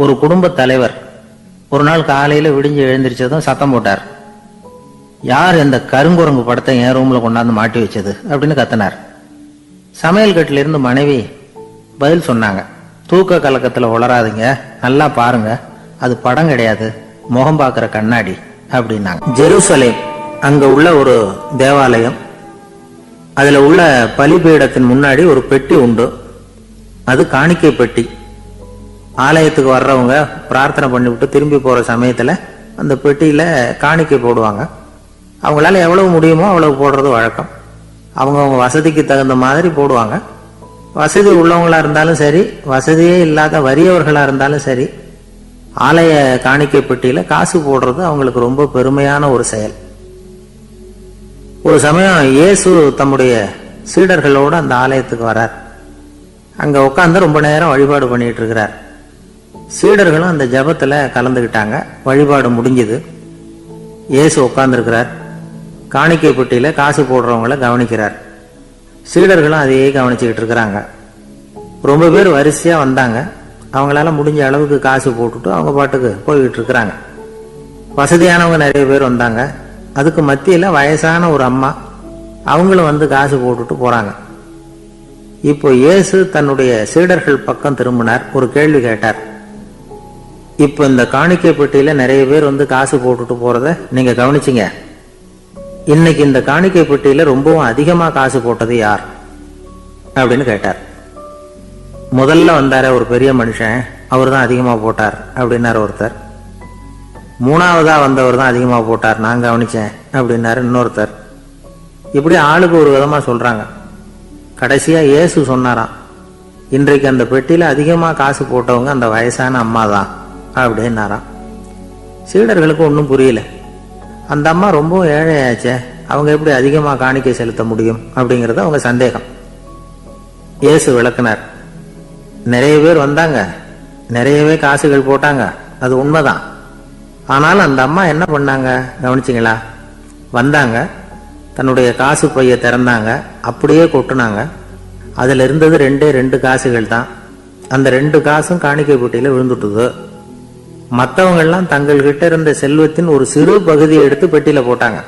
ஒரு குடும்ப தலைவர் ஒரு நாள் காலையில விடிஞ்சு எழுந்திரிச்சதும் சத்தம் போட்டார். யார் இந்த கருங்குரங்கு படத்தை என் ரூம்ல கொண்டாந்து மாட்டி வச்சது அப்படின்னு கத்தினார். சமையல் கட்டில இருந்து மனைவி பதில் சொன்னாங்க, தூக்க கலக்கத்துல உளராதீங்க, நல்லா பாருங்க, அது படம் கிடையாது, முகம் பார்க்கிற கண்ணாடி அப்படின்னாங்க. ஜெருசலேம் அங்க உள்ள ஒரு தேவாலயம், அதுல உள்ள பலிபீடத்தின் முன்னாடி ஒரு பெட்டி உண்டு. அது காணிக்கை பெட்டி. ஆலயத்துக்கு வர்றவங்க பிரார்த்தனை பண்ணிவிட்டு திரும்பி போற சமயத்துல அந்த பெட்டியில காணிக்கை போடுவாங்க. அவங்களால எவ்வளவு முடியுமோ அவ்வளவு போடுறது வழக்கம். அவங்க வசதிக்கு தகுந்த மாதிரி போடுவாங்க. வசதி உள்ளவங்களா இருந்தாலும் சரி, வசதியே இல்லாத வறியவர்களா இருந்தாலும் சரி, ஆலய காணிக்கை பெட்டியில காசு போடுறது அவங்களுக்கு ரொம்ப பெருமையான ஒரு செயல். ஒரு சமயம் இயேசு தம்முடைய சீடர்களோடு அந்த ஆலயத்துக்கு வர்றார். அங்க உட்கார்ந்து ரொம்ப நேரம் வழிபாடு பண்ணிட்டு இருக்கிறார். சீடர்களும் அந்த ஜபத்துல கலந்துகிட்டாங்க. வழிபாடு முடிஞ்சது. இயேசு உட்கார்ந்துருக்கிறார். காணிக்கை பெட்டியில காசு போடுறவங்கள கவனிக்கிறார். சீடர்களும் அதையே கவனிச்சுக்கிட்டு இருக்கிறாங்க. ரொம்ப பேர் வரிசையா வந்தாங்க. அவங்களால முடிஞ்ச அளவுக்கு காசு போட்டுட்டு அவங்க பாட்டுக்கு போய்கிட்டு இருக்கிறாங்க. வசதியானவங்க நிறைய பேர் வந்தாங்க. அதுக்கு மத்தியில வயசான ஒரு அம்மா, அவங்களும் வந்து காசு போட்டுட்டு போறாங்க. இப்போ இயேசு தன்னுடைய சீடர்கள் பக்கம் திரும்பினார். ஒரு கேள்வி கேட்டார். இப்போ இந்த காணிக்கை பெட்டியில நிறைய பேர் வந்து காசு போட்டுட்டு போறத நீங்க கவனிச்சிங்க. இன்னைக்கு இந்த காணிக்கை பெட்டியில ரொம்பவும் அதிகமா காசு போட்டது யார் அப்படின்னு கேட்டார். முதல்ல வந்தார ஒரு பெரிய மனுஷன், அவர் தான் அதிகமா போட்டார் அப்படின்னாரு ஒருத்தர். மூணாவதா வந்தவர் தான் அதிகமா போட்டார், நான் கவனிச்சேன் அப்படின்னாரு இன்னொருத்தர். இப்படி ஆளுக்கு ஒரு விதமா சொல்றாங்க. கடைசியா இயேசு சொன்னாராம், இன்றைக்கு அந்த பெட்டியில அதிகமா காசு போட்டவங்க அந்த வயசான அம்மா தான் அப்படின்னாராம். சீடர்களுக்கு ஒன்றும் புரியல. அந்த அம்மா ரொம்ப ஏழையாச்சே, அவங்க எப்படி அதிகமா காணிக்கை செலுத்த முடியும் அப்படிங்கறது அவங்க சந்தேகம். இயேசு விளக்குனார். நிறைய பேர் வந்தாங்க, நிறையவே காசுகள் போட்டாங்க, அது உண்மைதான். ஆனாலும் அந்த அம்மா என்ன பண்ணாங்க கவனிச்சிங்களா? வந்தாங்க, தன்னுடைய காசு பைய திறந்தாங்க, அப்படியே கொட்டுனாங்க. அதுல இருந்தது ரெண்டு காசுகள் தான். அந்த 2 காசும் காணிக்கை பெட்டியில விழுந்துட்டுது. மற்றவங்க எல்லாம் தங்கள்கிட்ட இருந்த செல்வத்தின் ஒரு சிறு பகுதியை எடுத்து பெட்டியில போட்டாங்க.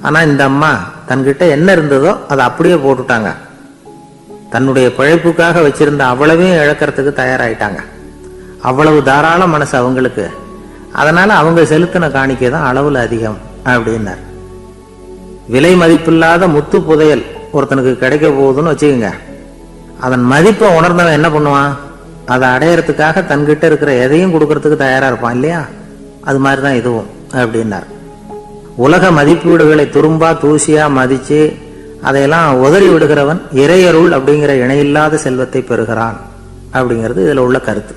ஆனா இந்த அம்மா தன்கிட்ட என்ன இருந்ததோ அதை அப்படியே போட்டுட்டாங்க. தன்னுடைய பிழைப்புக்காக வச்சிருந்த அவ்வளவையும் இழக்கிறதுக்கு தயாராயிட்டாங்க. அவ்வளவு தாராள மனசு அவங்களுக்கு. அதனால அவங்க செலுத்தின காணிக்கை தான் அளவுல அதிகம் அப்படின்னார். விலை மதிப்பில்லாத முத்து புதையல் ஒருத்தனுக்கு கிடைக்க போகுதுன்னு வச்சுக்கோங்க. அதன் மதிப்பை உணர்ந்தவன் என்ன பண்ணுவான்? அதை அடையறதுக்காக தன்கிட்ட இருக்கிற எதையும் கொடுக்கறதுக்கு தயாரா இருப்பான் இல்லையா? அது மாதிரிதான் இதுவும் அப்படின்னார். உலக மதிப்பீடுகளை துரும்பா தூசியா மதிச்சு அதையெல்லாம் உதறி விடுகிறவன் இறையருள் அப்படிங்கிற இணையில்லாத செல்வத்தை பெறுகிறான் அப்படிங்கிறது இதுல உள்ள கருத்து.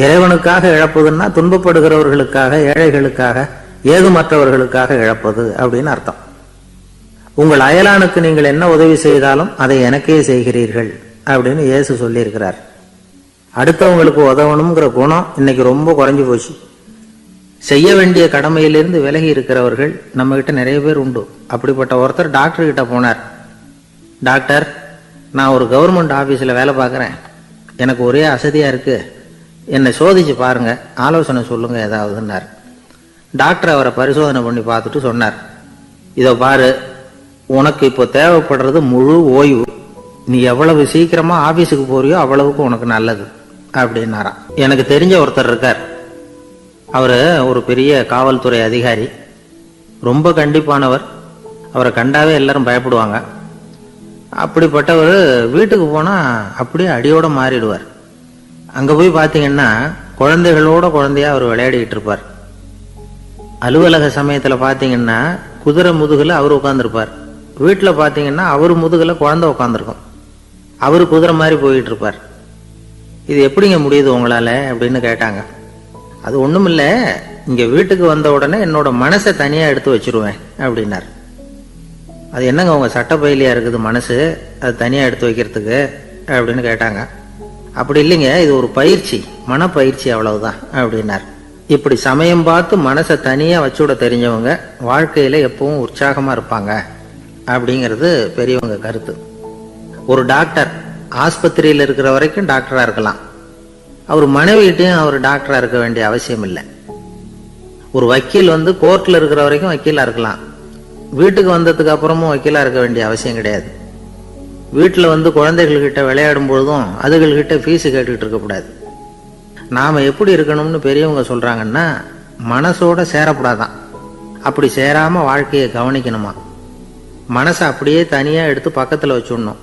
இறைவனுக்காக இழப்பதுன்னா துன்பப்படுகிறவர்களுக்காக, ஏழைகளுக்காக, ஏதுமற்றவர்களுக்காக இழப்பது அப்படின்னு அர்த்தம். உங்கள் அயலானுக்கு நீங்கள் என்ன உதவி செய்தாலும் அதை எனக்கே செய்கிறீர்கள் அப்படின்னு இயேசு சொல்லியிருக்கிறார். அடுத்தவங்களுக்கு உதவணுங்கிற குணம் இன்னைக்கு ரொம்ப குறைஞ்சு போச்சு. செய்ய வேண்டிய கடமையிலிருந்து விலகி இருக்கிறவர்கள் நம்ம கிட்ட நிறைய பேர் உண்டு. அப்படிப்பட்ட ஒருத்தர் டாக்டர் கிட்ட போனார். டாக்டர், நான் ஒரு கவர்மெண்ட் ஆபீஸ்ல வேலை பார்க்கறேன், எனக்கு ஒரே அசதியா இருக்கு, என்னை சோதிச்சு பாருங்க, ஆலோசனை சொல்லுங்க ஏதாவதுன்னார். டாக்டர் அவரை பரிசோதனை பண்ணி பார்த்துட்டு சொன்னார், இதோ பாரு, உனக்கு இப்போ தேவைப்படுறது முழு ஓய்வு. நீ எவ்வளவு சீக்கிரமா ஆபீஸுக்கு போறியோ அவ்வளவுக்கு உனக்கு நல்லது அப்படின்னாராம். எனக்கு தெரிஞ்ச ஒருத்தர் இருக்கார். அவரு ஒரு பெரிய காவல்துறை அதிகாரி, ரொம்ப கண்டிப்பானவர். அவரை கண்டாவே எல்லாரும் பயப்படுவாங்க. அப்படிப்பட்டவர் வீட்டுக்கு போனா அப்படியே அடியோட மாறிடுவார். அங்க போய் பாத்தீங்கன்னா குழந்தைகளோட குழந்தையா அவர் விளையாடிக்கிட்டு இருப்பார். அலுவலக சமயத்துல பாத்தீங்கன்னா குதிரை முதுகுல அவர் உட்கார்ந்துருப்பார். வீட்டுல பாத்தீங்கன்னா அவர் முதுகுல குழந்தை உட்காந்துருக்கும். அவரு குதிரை மாதிரி போயிட்டு இருப்பார். இது எப்படிங்க முடியுது உங்களால அப்படின்னு கேட்டாங்க. அது ஒண்ணும் இல்ல, இங்க வீட்டுக்கு வந்த உடனே என்னோட மனசை தனியா எடுத்து வச்சிருவேன் அப்படின்னார். அது என்னங்க உங்க சட்டப்பையிலையா இருக்குது மனசு, அது தனியா எடுத்து வைக்கிறதுக்கு அப்படின்னு கேட்டாங்க. அப்படி இல்லைங்க, இது ஒரு பயிற்சி, மனப்பயிற்சி, அவ்வளவுதான் அப்படின்னார். இப்படி சமயம் பார்த்து மனசை தனியா வச்சுட தெரிஞ்சவங்க வாழ்க்கையில எப்பவும் உற்சாகமா இருப்பாங்க அப்படிங்கிறது பெரியவங்க கருத்து. ஒரு டாக்டர் ஆஸ்பத்திரியில் இருக்கிற வரைக்கும் டாக்டரா இருக்கலாம். அவர் மனைவிகிட்டையும் அவர் டாக்டரா இருக்க வேண்டிய அவசியம் இல்லை. ஒரு வக்கீல் கோர்ட்ல இருக்கிற வரைக்கும் வக்கீலா இருக்கலாம், வீட்டுக்கு வந்ததுக்கு அப்புறமும் வக்கீலா இருக்க வேண்டிய அவசியம் கிடையாது. வீட்டில் குழந்தைகள்கிட்ட விளையாடும் பொழுதும் அதுகள்கிட்ட ஃபீஸு கேட்டுக்கிட்டு இருக்கக்கூடாது. நாம் எப்படி இருக்கணும்னு பெரியவங்க சொல்கிறாங்கன்னா, மனசோட சேரக்கூடாதான். அப்படி சேராமல் வாழ்க்கையை கவனிக்கணுமா. மனசை அப்படியே தனியாக எடுத்து பக்கத்தில் வச்சுடணும்.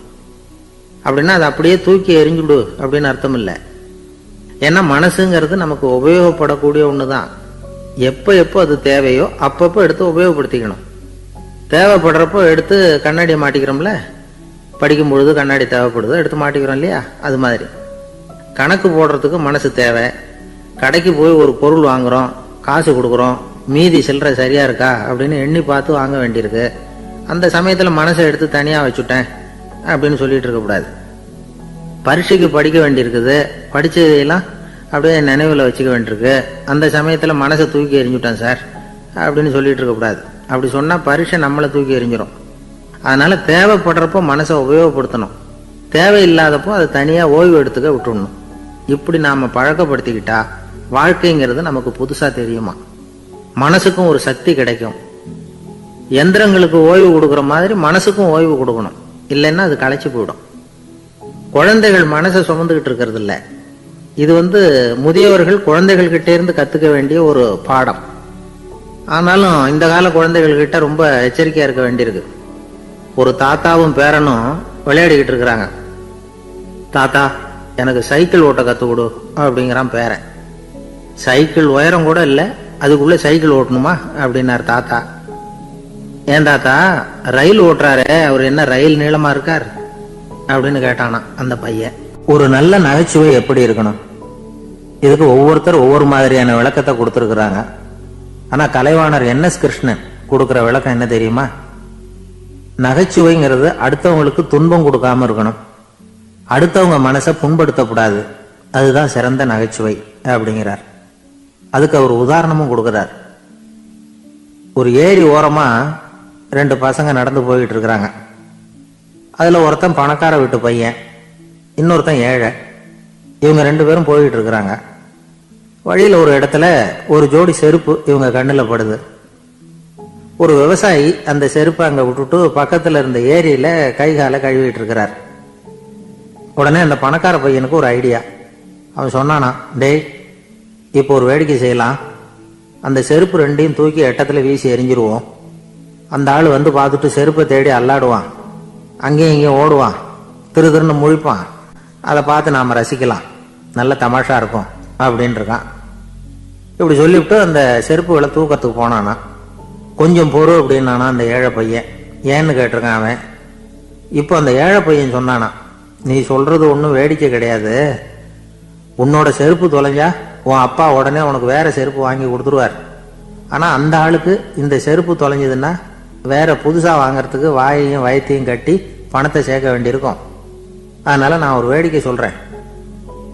அப்படின்னா அதை அப்படியே தூக்கி எறிஞ்சுடு அப்படின்னு அர்த்தம் இல்லை. ஏன்னா மனசுங்கிறது நமக்கு உபயோகப்படக்கூடிய ஒன்று தான். எப்போ அது தேவையோ அப்பப்போ எடுத்து உபயோகப்படுத்திக்கணும். தேவைப்படுறப்போ எடுத்து கண்ணாடியை மாட்டிக்கிறோம்ல, படிக்கும் பொழுது கண்ணாடி தேவைப்படுதோ எடுத்து மாட்டிக்கிறோம் இல்லையா, அது மாதிரி கணக்கு போடுறதுக்கு மனசு தேவை. கடைக்கு போய் ஒரு பொருள் வாங்குகிறோம், காசு கொடுக்குறோம், மீதி சில்லறை சரியாக இருக்கா அப்படின்னு எண்ணி பார்த்து வாங்க வேண்டியிருக்கு. அந்த சமயத்தில் மனசை எடுத்து தனியாக வச்சுட்டேன் அப்படின்னு சொல்லிட்டு இருக்கக்கூடாது. பரீட்சைக்கு படிக்க வேண்டியிருக்குது, படித்ததையெல்லாம் அப்படியே நினைவில் வச்சுக்க வேண்டியிருக்கு. அந்த சமயத்தில் மனசை தூக்கி எறிஞ்சுட்டேன் சார் அப்படின்னு சொல்லிட்டு இருக்கக்கூடாது. அப்படி சொன்னால் பரீட்சை நம்மளை தூக்கி எறிஞ்சிடும். அதனால் தேவைப்படுறப்போ மனசை உபயோகப்படுத்தணும், தேவையில்லாதப்போ அதை தனியாக ஓய்வு எடுத்துக்க விட்டுடணும். இப்படி நாம் பழக்கப்படுத்திக்கிட்டா வாழ்க்கைங்கிறது நமக்கு புதுசாக தெரியுமா. மனசுக்கும் ஒரு சக்தி கிடைக்கும். எந்திரங்களுக்கு ஓய்வு கொடுக்குற மாதிரி மனசுக்கும் ஓய்வு கொடுக்கணும், இல்லைன்னா அது களைச்சி போயிடும். குழந்தைகள் மனசை சுமந்துக்கிட்டு இருக்கிறது இல்லை. இது முதியவர்கள் குழந்தைகள்கிட்ட இருந்து கற்றுக்க வேண்டிய ஒரு பாடம். ஆனாலும் இந்த கால குழந்தைகள்கிட்ட ரொம்ப எச்சரிக்கையாக இருக்க வேண்டியிருக்கு. ஒரு தாத்தாவும் பேரனும் விளையாடிக்கிட்டு இருக்கிறாங்க. தாத்தா, எனக்கு சைக்கிள் ஓட்ட கற்றுக் கொடு அப்படிங்கிறான் பேரன். சைக்கிள் உயரம் கூட இல்லை, அதுக்குள்ளே சைக்கிள் ஓட்டணுமா அப்படின்னார் தாத்தா. ஏன் தாத்தா, ரயில் ஓட்டுறாரு, அவர் என்ன ரயில் நீளமா இருக்கார் அப்படின்னு கேட்டானா அந்த பையன். ஒரு நல்ல நகைச்சுவை எப்படி இருக்கணும், இதுக்கு ஒவ்வொருத்தர் ஒவ்வொரு மாதிரியான விளக்கத்தை கொடுத்துருக்குறாங்க. ஆனா கலைவாணர் NS கிருஷ்ணன் கொடுக்குற விளக்கம் என்ன தெரியுமா? நகைச்சுவைங்கிறது அடுத்தவங்களுக்கு துன்பம் கொடுக்காம இருக்கணும், அடுத்தவங்க மனசை புண்படுத்தக்கூடாது, அதுதான் சிறந்த நகைச்சுவை அப்படிங்கிறார். அதுக்கு அவர் உதாரணமும் கொடுக்கிறார். ஒரு ஏரி ஓரமா 2 பசங்க நடந்து போயிட்டு இருக்கிறாங்க. அதுல ஒருத்தன் பணக்கார வீட்டு பையன், இன்னொருத்தன் ஏழை. இவங்க 2 பேரும் போயிட்டு இருக்கிறாங்க. வழியில ஒரு இடத்துல ஒரு ஜோடி செருப்பு இவங்க கண்ணுல படுது. ஒரு விவசாயி அந்த செருப்பை அங்க விட்டுட்டு பக்கத்துல இருந்த ஏரியில கை காலை கழுவிட்டு இருக்கிறார். உடனே அந்த பணக்கார பையனுக்கு ஒரு ஐடியா. அவன் சொன்னானா, டேய், இப்போ ஒரு வேடிக்கை செய்யலாம், அந்த செருப்பு 2ஐயும் தூக்கி எட்டத்துல வீசி எரிஞ்சிருவோம். அந்த ஆள் பார்த்துட்டு செருப்பை தேடி அல்லாடுவான், அங்கேயும் இங்கேயும் ஓடுவான், திருன்னு முழிப்பான். அதை பார்த்து நாம ரசிக்கலாம், நல்ல தமாஷா இருக்கும் அப்படின்னு இருக்கான். இப்படி சொல்லிவிட்டு அந்த செருப்புகளை தூக்கத்துக்கு போனானா. கொஞ்சம் பொறு அப்படின்னானா அந்த ஏழை பையன். ஏன்னு கேட்டிருக்கான் அவன். இப்போ அந்த ஏழை பையன் சொன்னானா, நீ சொல்றது ஒன்றும் வேடிக்கை கிடையாது, உன்னோட செருப்பு தொலைஞ்சா உன் அப்பா உடனே உனக்கு வேற செருப்பு வாங்கி கொடுத்துருவார். ஆனா அந்த ஆளுக்கு இந்த செருப்பு தொலைஞ்சதுன்னா வேற புதுசா வாங்கறதுக்கு வாயையும் வயத்தையும் கட்டி பணத்தை சேர்க்க வேண்டியிருக்கும். அதனால நான் ஒரு வேடிக்கை சொல்றேன்,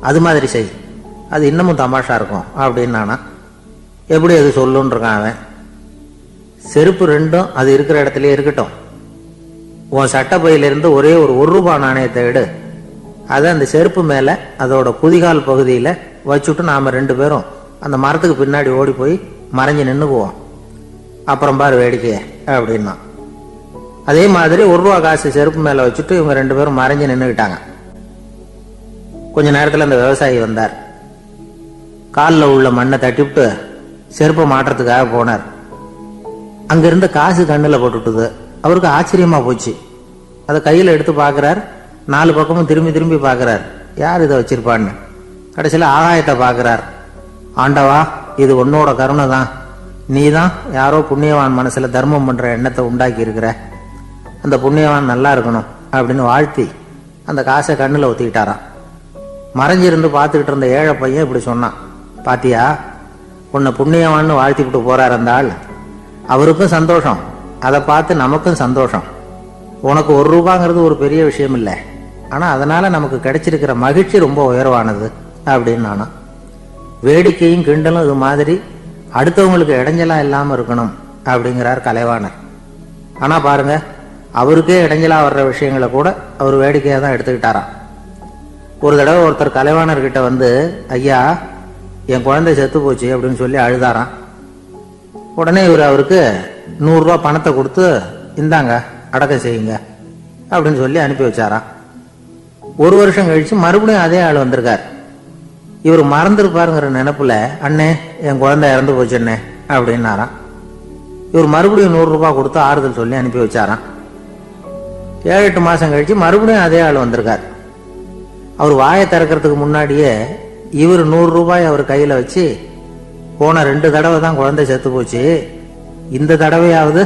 அது மாதிரி செய், அது இன்னமும் தமாஷா இருக்கும் அப்படின்னு நானா. எப்படி அது சொல்லுன்னு இருக்கான் அவன். செருப்பு 2ம் அது இருக்கிற இடத்துலயே இருக்கட்டும், உன் சட்டப்பையிலிருந்து ஒரே ஒரு ரூபாய் நாணயத்தை எடு, அதை அந்த செருப்பு மேல அதோட குதிகால் பகுதியில வச்சுட்டு நாம 2 பேரும் அந்த மரத்துக்கு பின்னாடி ஓடி போய் மறைஞ்சு நின்னுக்குவோம், அப்புறம் பாரு வேடிக்கைய அப்படின்னா. அதே மாதிரி ரூபாய் காசு செருப்பு மேல வச்சுட்டு இவங்க 2 பேரும் மறைஞ்சு நின்னுக்கிட்டாங்க. கொஞ்ச நேரத்துல அந்த விவசாயி வந்தார். காலில் உள்ள மண்ணை தட்டிவிட்டு செருப்பை மாட்டுறதுக்காக போனார். அங்கிருந்த காசு கண்ணுல போட்டுட்டுது. அவருக்கு ஆச்சரியமா போச்சு. அதை கையில எடுத்து பாக்குறார். 4 பக்கமும் திரும்பி திரும்பி பாக்குறார், யார் இதை வச்சிருப்பான்னு. கடைசியில ஆகாயத்தை பாக்குறார். ஆண்டவா, இது உன்னோட கருணை தான், நீ தான் யாரோ புண்ணியவான் மனசுல தர்மம் பண்ற எண்ணத்தை உண்டாக்கி இருக்கிற, அந்த புண்ணியவான் நல்லா இருக்கணும் அப்படின்னு வாழ்த்தி அந்த காசை கண்ணுல ஒத்திக்கிட்டாராம். மறைஞ்சிருந்து பார்த்துக்கிட்டு இருந்த ஏழை பையன் இப்படி சொன்னான், பாத்தியா, உன்னை புண்ணியவான்னு வாழ்த்திக்கிட்டு போறார் அந்த ஆள், அவருக்கும் சந்தோஷம், அதை பார்த்து நமக்கும் சந்தோஷம். உனக்கு ரூபாங்கிறது ஒரு பெரிய விஷயம் இல்லை, ஆனா அதனால நமக்கு கிடைச்சிருக்கிற மகிழ்ச்சி ரொம்ப உயர்வானது அப்படின்னு நானா. வேடிக்கையும் கிண்டலும் இது மாதிரி அடுத்தவங்களுக்கு இடைஞ்சலா இல்லாம இருக்கணும் அப்படிங்கிறார் கலைவாணர். ஆனா பாருங்க, அவருக்கே இடைஞ்சலா வர்ற விஷயங்களை கூட அவர் வேடிக்கையா தான் எடுத்துக்கிட்டாராம். ஒரு தடவை ஒருத்தர் கலைவாணர்கிட்ட வந்து, ஐயா என் குழந்தை செத்து போச்சு அப்படின்னு சொல்லி அழுதாராம். உடனே இவர் அவருக்கு 100 ரூபா பணத்தை கொடுத்து, இந்தாங்க அடக்கம் செய்யுங்க அப்படின்னு சொல்லி அனுப்பி வச்சாராம். ஒரு வருஷம் கழிச்சு மறுபடியும் அதே ஆள் வந்திருக்கார். இவர் மறந்துருப்பாருங்கிற நினைப்புல, அண்ணே என் குழந்தை இறந்து போச்சுண்ணே அப்படின்னாராம். இவர் மறுபடியும் 100 ரூபாய் கொடுத்து ஆறுதல் சொல்லி அனுப்பி வச்சாராம். 7-8 மாசம் கழிச்சு மறுபடியும் அதே ஆள் வந்திருக்கார். அவர் வாயை திறக்கிறதுக்கு முன்னாடியே இவர் 100 ரூபாய் அவர் கையில வச்சு, போன 2 தடவை தான் குழந்தை செத்து போச்சு, இந்த தடவையாவது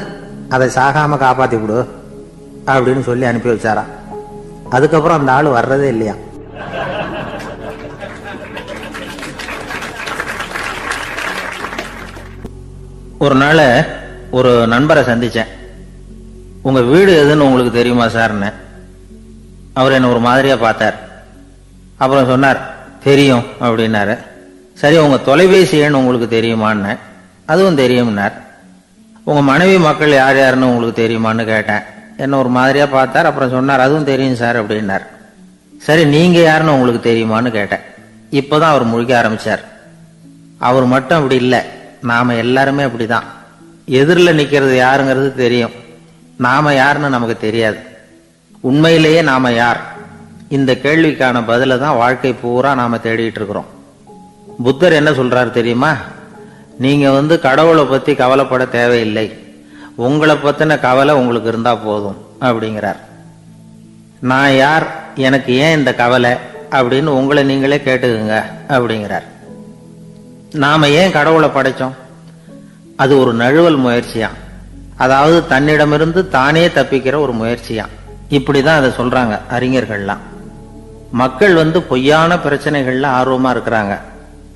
அதை சாகாம காப்பாத்தி விடு அப்படின்னு சொல்லி அனுப்பி வச்சாராம். அதுக்கப்புறம் அந்த ஆள் வர்றதே இல்லையா. ஒரு நாள் ஒரு நண்பரை சந்திச்சேன். உங்க வீடு எதுன்னு உங்களுக்கு தெரியுமா சார்ன்னு. அவர் என்ன ஒரு மாதிரியா பார்த்தார். அப்புறம் சொன்னார், தெரியும் அப்படின்னாரு. சரி, உங்க தொலைபேசி எண் உங்களுக்கு தெரியுமான்னு. அதுவும் தெரியும்னார். உங்க மனைவி மக்கள் யார் யாருன்னு உங்களுக்கு தெரியுமான்னு கேட்டேன். என்ன ஒரு மாதிரியா பார்த்தார். அப்புறம் சொன்னார், அதுவும் தெரியும் சார் அப்படின்னார். சரி, நீங்க யாருன்னு உங்களுக்கு தெரியுமான்னு கேட்டேன். இப்பதான் அவர் முழிக்க ஆரம்பிச்சார். அவர் மட்டும் அப்படி இல்லை, நாம எல்லாருமே அப்படிதான். எதிரில் நிக்கிறது யாருங்கிறது தெரியும், நாம யாருன்னு நமக்கு தெரியாது. உண்மையிலேயே நாம யார்? இந்த கேள்விக்கான பதில தான் வாழ்க்கை பூரா நாம தேடிட்டு இருக்கிறோம். புத்தர் என்ன சொல்றாரு தெரியுமா? நீங்க கடவுளை பத்தி கவலைப்பட தேவையில்லை, உங்களை பத்தின கவலை உங்களுக்கு இருந்தா போதும் அப்படிங்கிறார். நான் யார், எனக்கு ஏன் இந்த கவலை அப்படின்னு உங்களை நீங்களே கேட்டுக்குங்க அப்படிங்கிறார். நாம ஏன் கடவுளை படைச்சோம்? அது ஒரு நழுவல் முயற்சியாம். அதாவது தன்னிடமிருந்து தானே தப்பிக்கிற ஒரு முயற்சியாம். இப்படிதான் அதை சொல்றாங்க அறிஞர்கள்லாம். மக்கள் பொய்யான பிரச்சனைகள்ல ஆர்வமா இருக்கிறாங்க,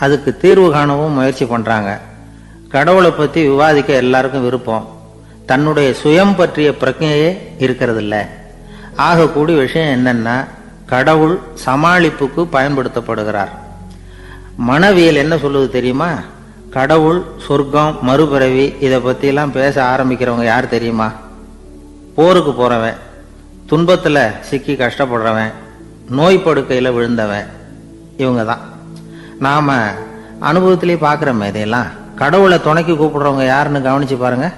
அதுக்கு தீர்வு காணவும் முயற்சி பண்றாங்க. கடவுளை பத்தி விவாதிக்க எல்லாருக்கும் விருப்பம், தன்னுடைய சுயம் பற்றிய பிரச்சனையே இருக்கிறது இல்ல. ஆகக்கூடிய விஷயம் என்னன்னா, கடவுள் சமாளிப்புக்கு பயன்படுத்தப்படுகிறார். மனவியல் என்ன சொல்லுது தெரியுமா? கடவுள், சொர்க்கம், மறுபிறவி இதை பத்தி எல்லாம் பேச ஆரம்பிக்கிறவங்க யார் தெரியுமா? போருக்கு போறவன், துன்பத்துல சிக்கி கஷ்டப்படுறவன், நோய் படுக்கையில விழுந்தவன், இவங்க தான். நாம அனுபவத்திலேயே பார்க்கிறோமே இதையெல்லாம். கடவுளை துணைக்கு கூப்பிடுறவங்க யாருன்னு கவனிச்சு பாருங்க.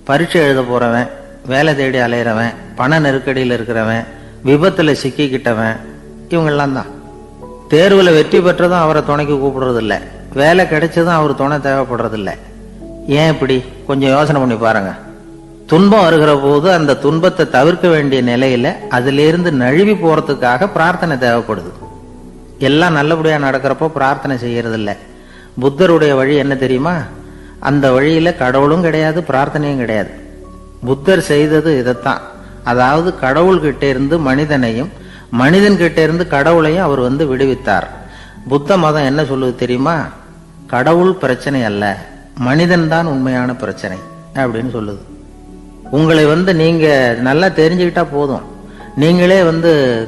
பரீட்சை எழுத போறவன், வேலை தேடி அலையிறவன், பண நெருக்கடியில் இருக்கிறவன், விபத்துல சிக்கிக்கிட்டவன், இவங்கெல்லாம் தான். தேர்வுல வெற்றி பெற்றதும் அவரை துணைக்கு கூப்பிடுறது இல்லை, வேலை கிடைச்சதும் அவர் துணை தேவைப்படுறது இல்லை. ஏன் இப்படி? கொஞ்சம் யோசனை பண்ணி பாருங்க. துன்பம் வருகிற போது அந்த துன்பத்தை தவிர்க்க வேண்டிய நிலையில அதிலிருந்து நழுவி போறதுக்காக பிரார்த்தனை தேவைப்படுது. எல்லாம் நல்லபடியா நடக்கிறப்போ பிரார்த்தனை செய்யறது இல்லை. புத்தருடைய வழி என்ன தெரியுமா? அந்த வழியில கடவுளும் கிடையாது, பிரார்த்தனையும் கிடையாது. புத்தர் செய்தது இதைத்தான். அதாவது கடவுள்கிட்ட இருந்து மனிதனையும், மனிதன் கிட்ட இருந்து கடவுளையும் அவர் விடுவித்தார். புத்த மதம் என்ன சொல்லுது தெரியுமா? கடவுள் பிரச்சனை அல்ல, மனிதன் தான் உண்மையான பிரச்சனை அப்படின்னு சொல்லுது. உங்களை நீங்க நல்லா தெரிஞ்சுக்கிட்டா போதும், நீங்களே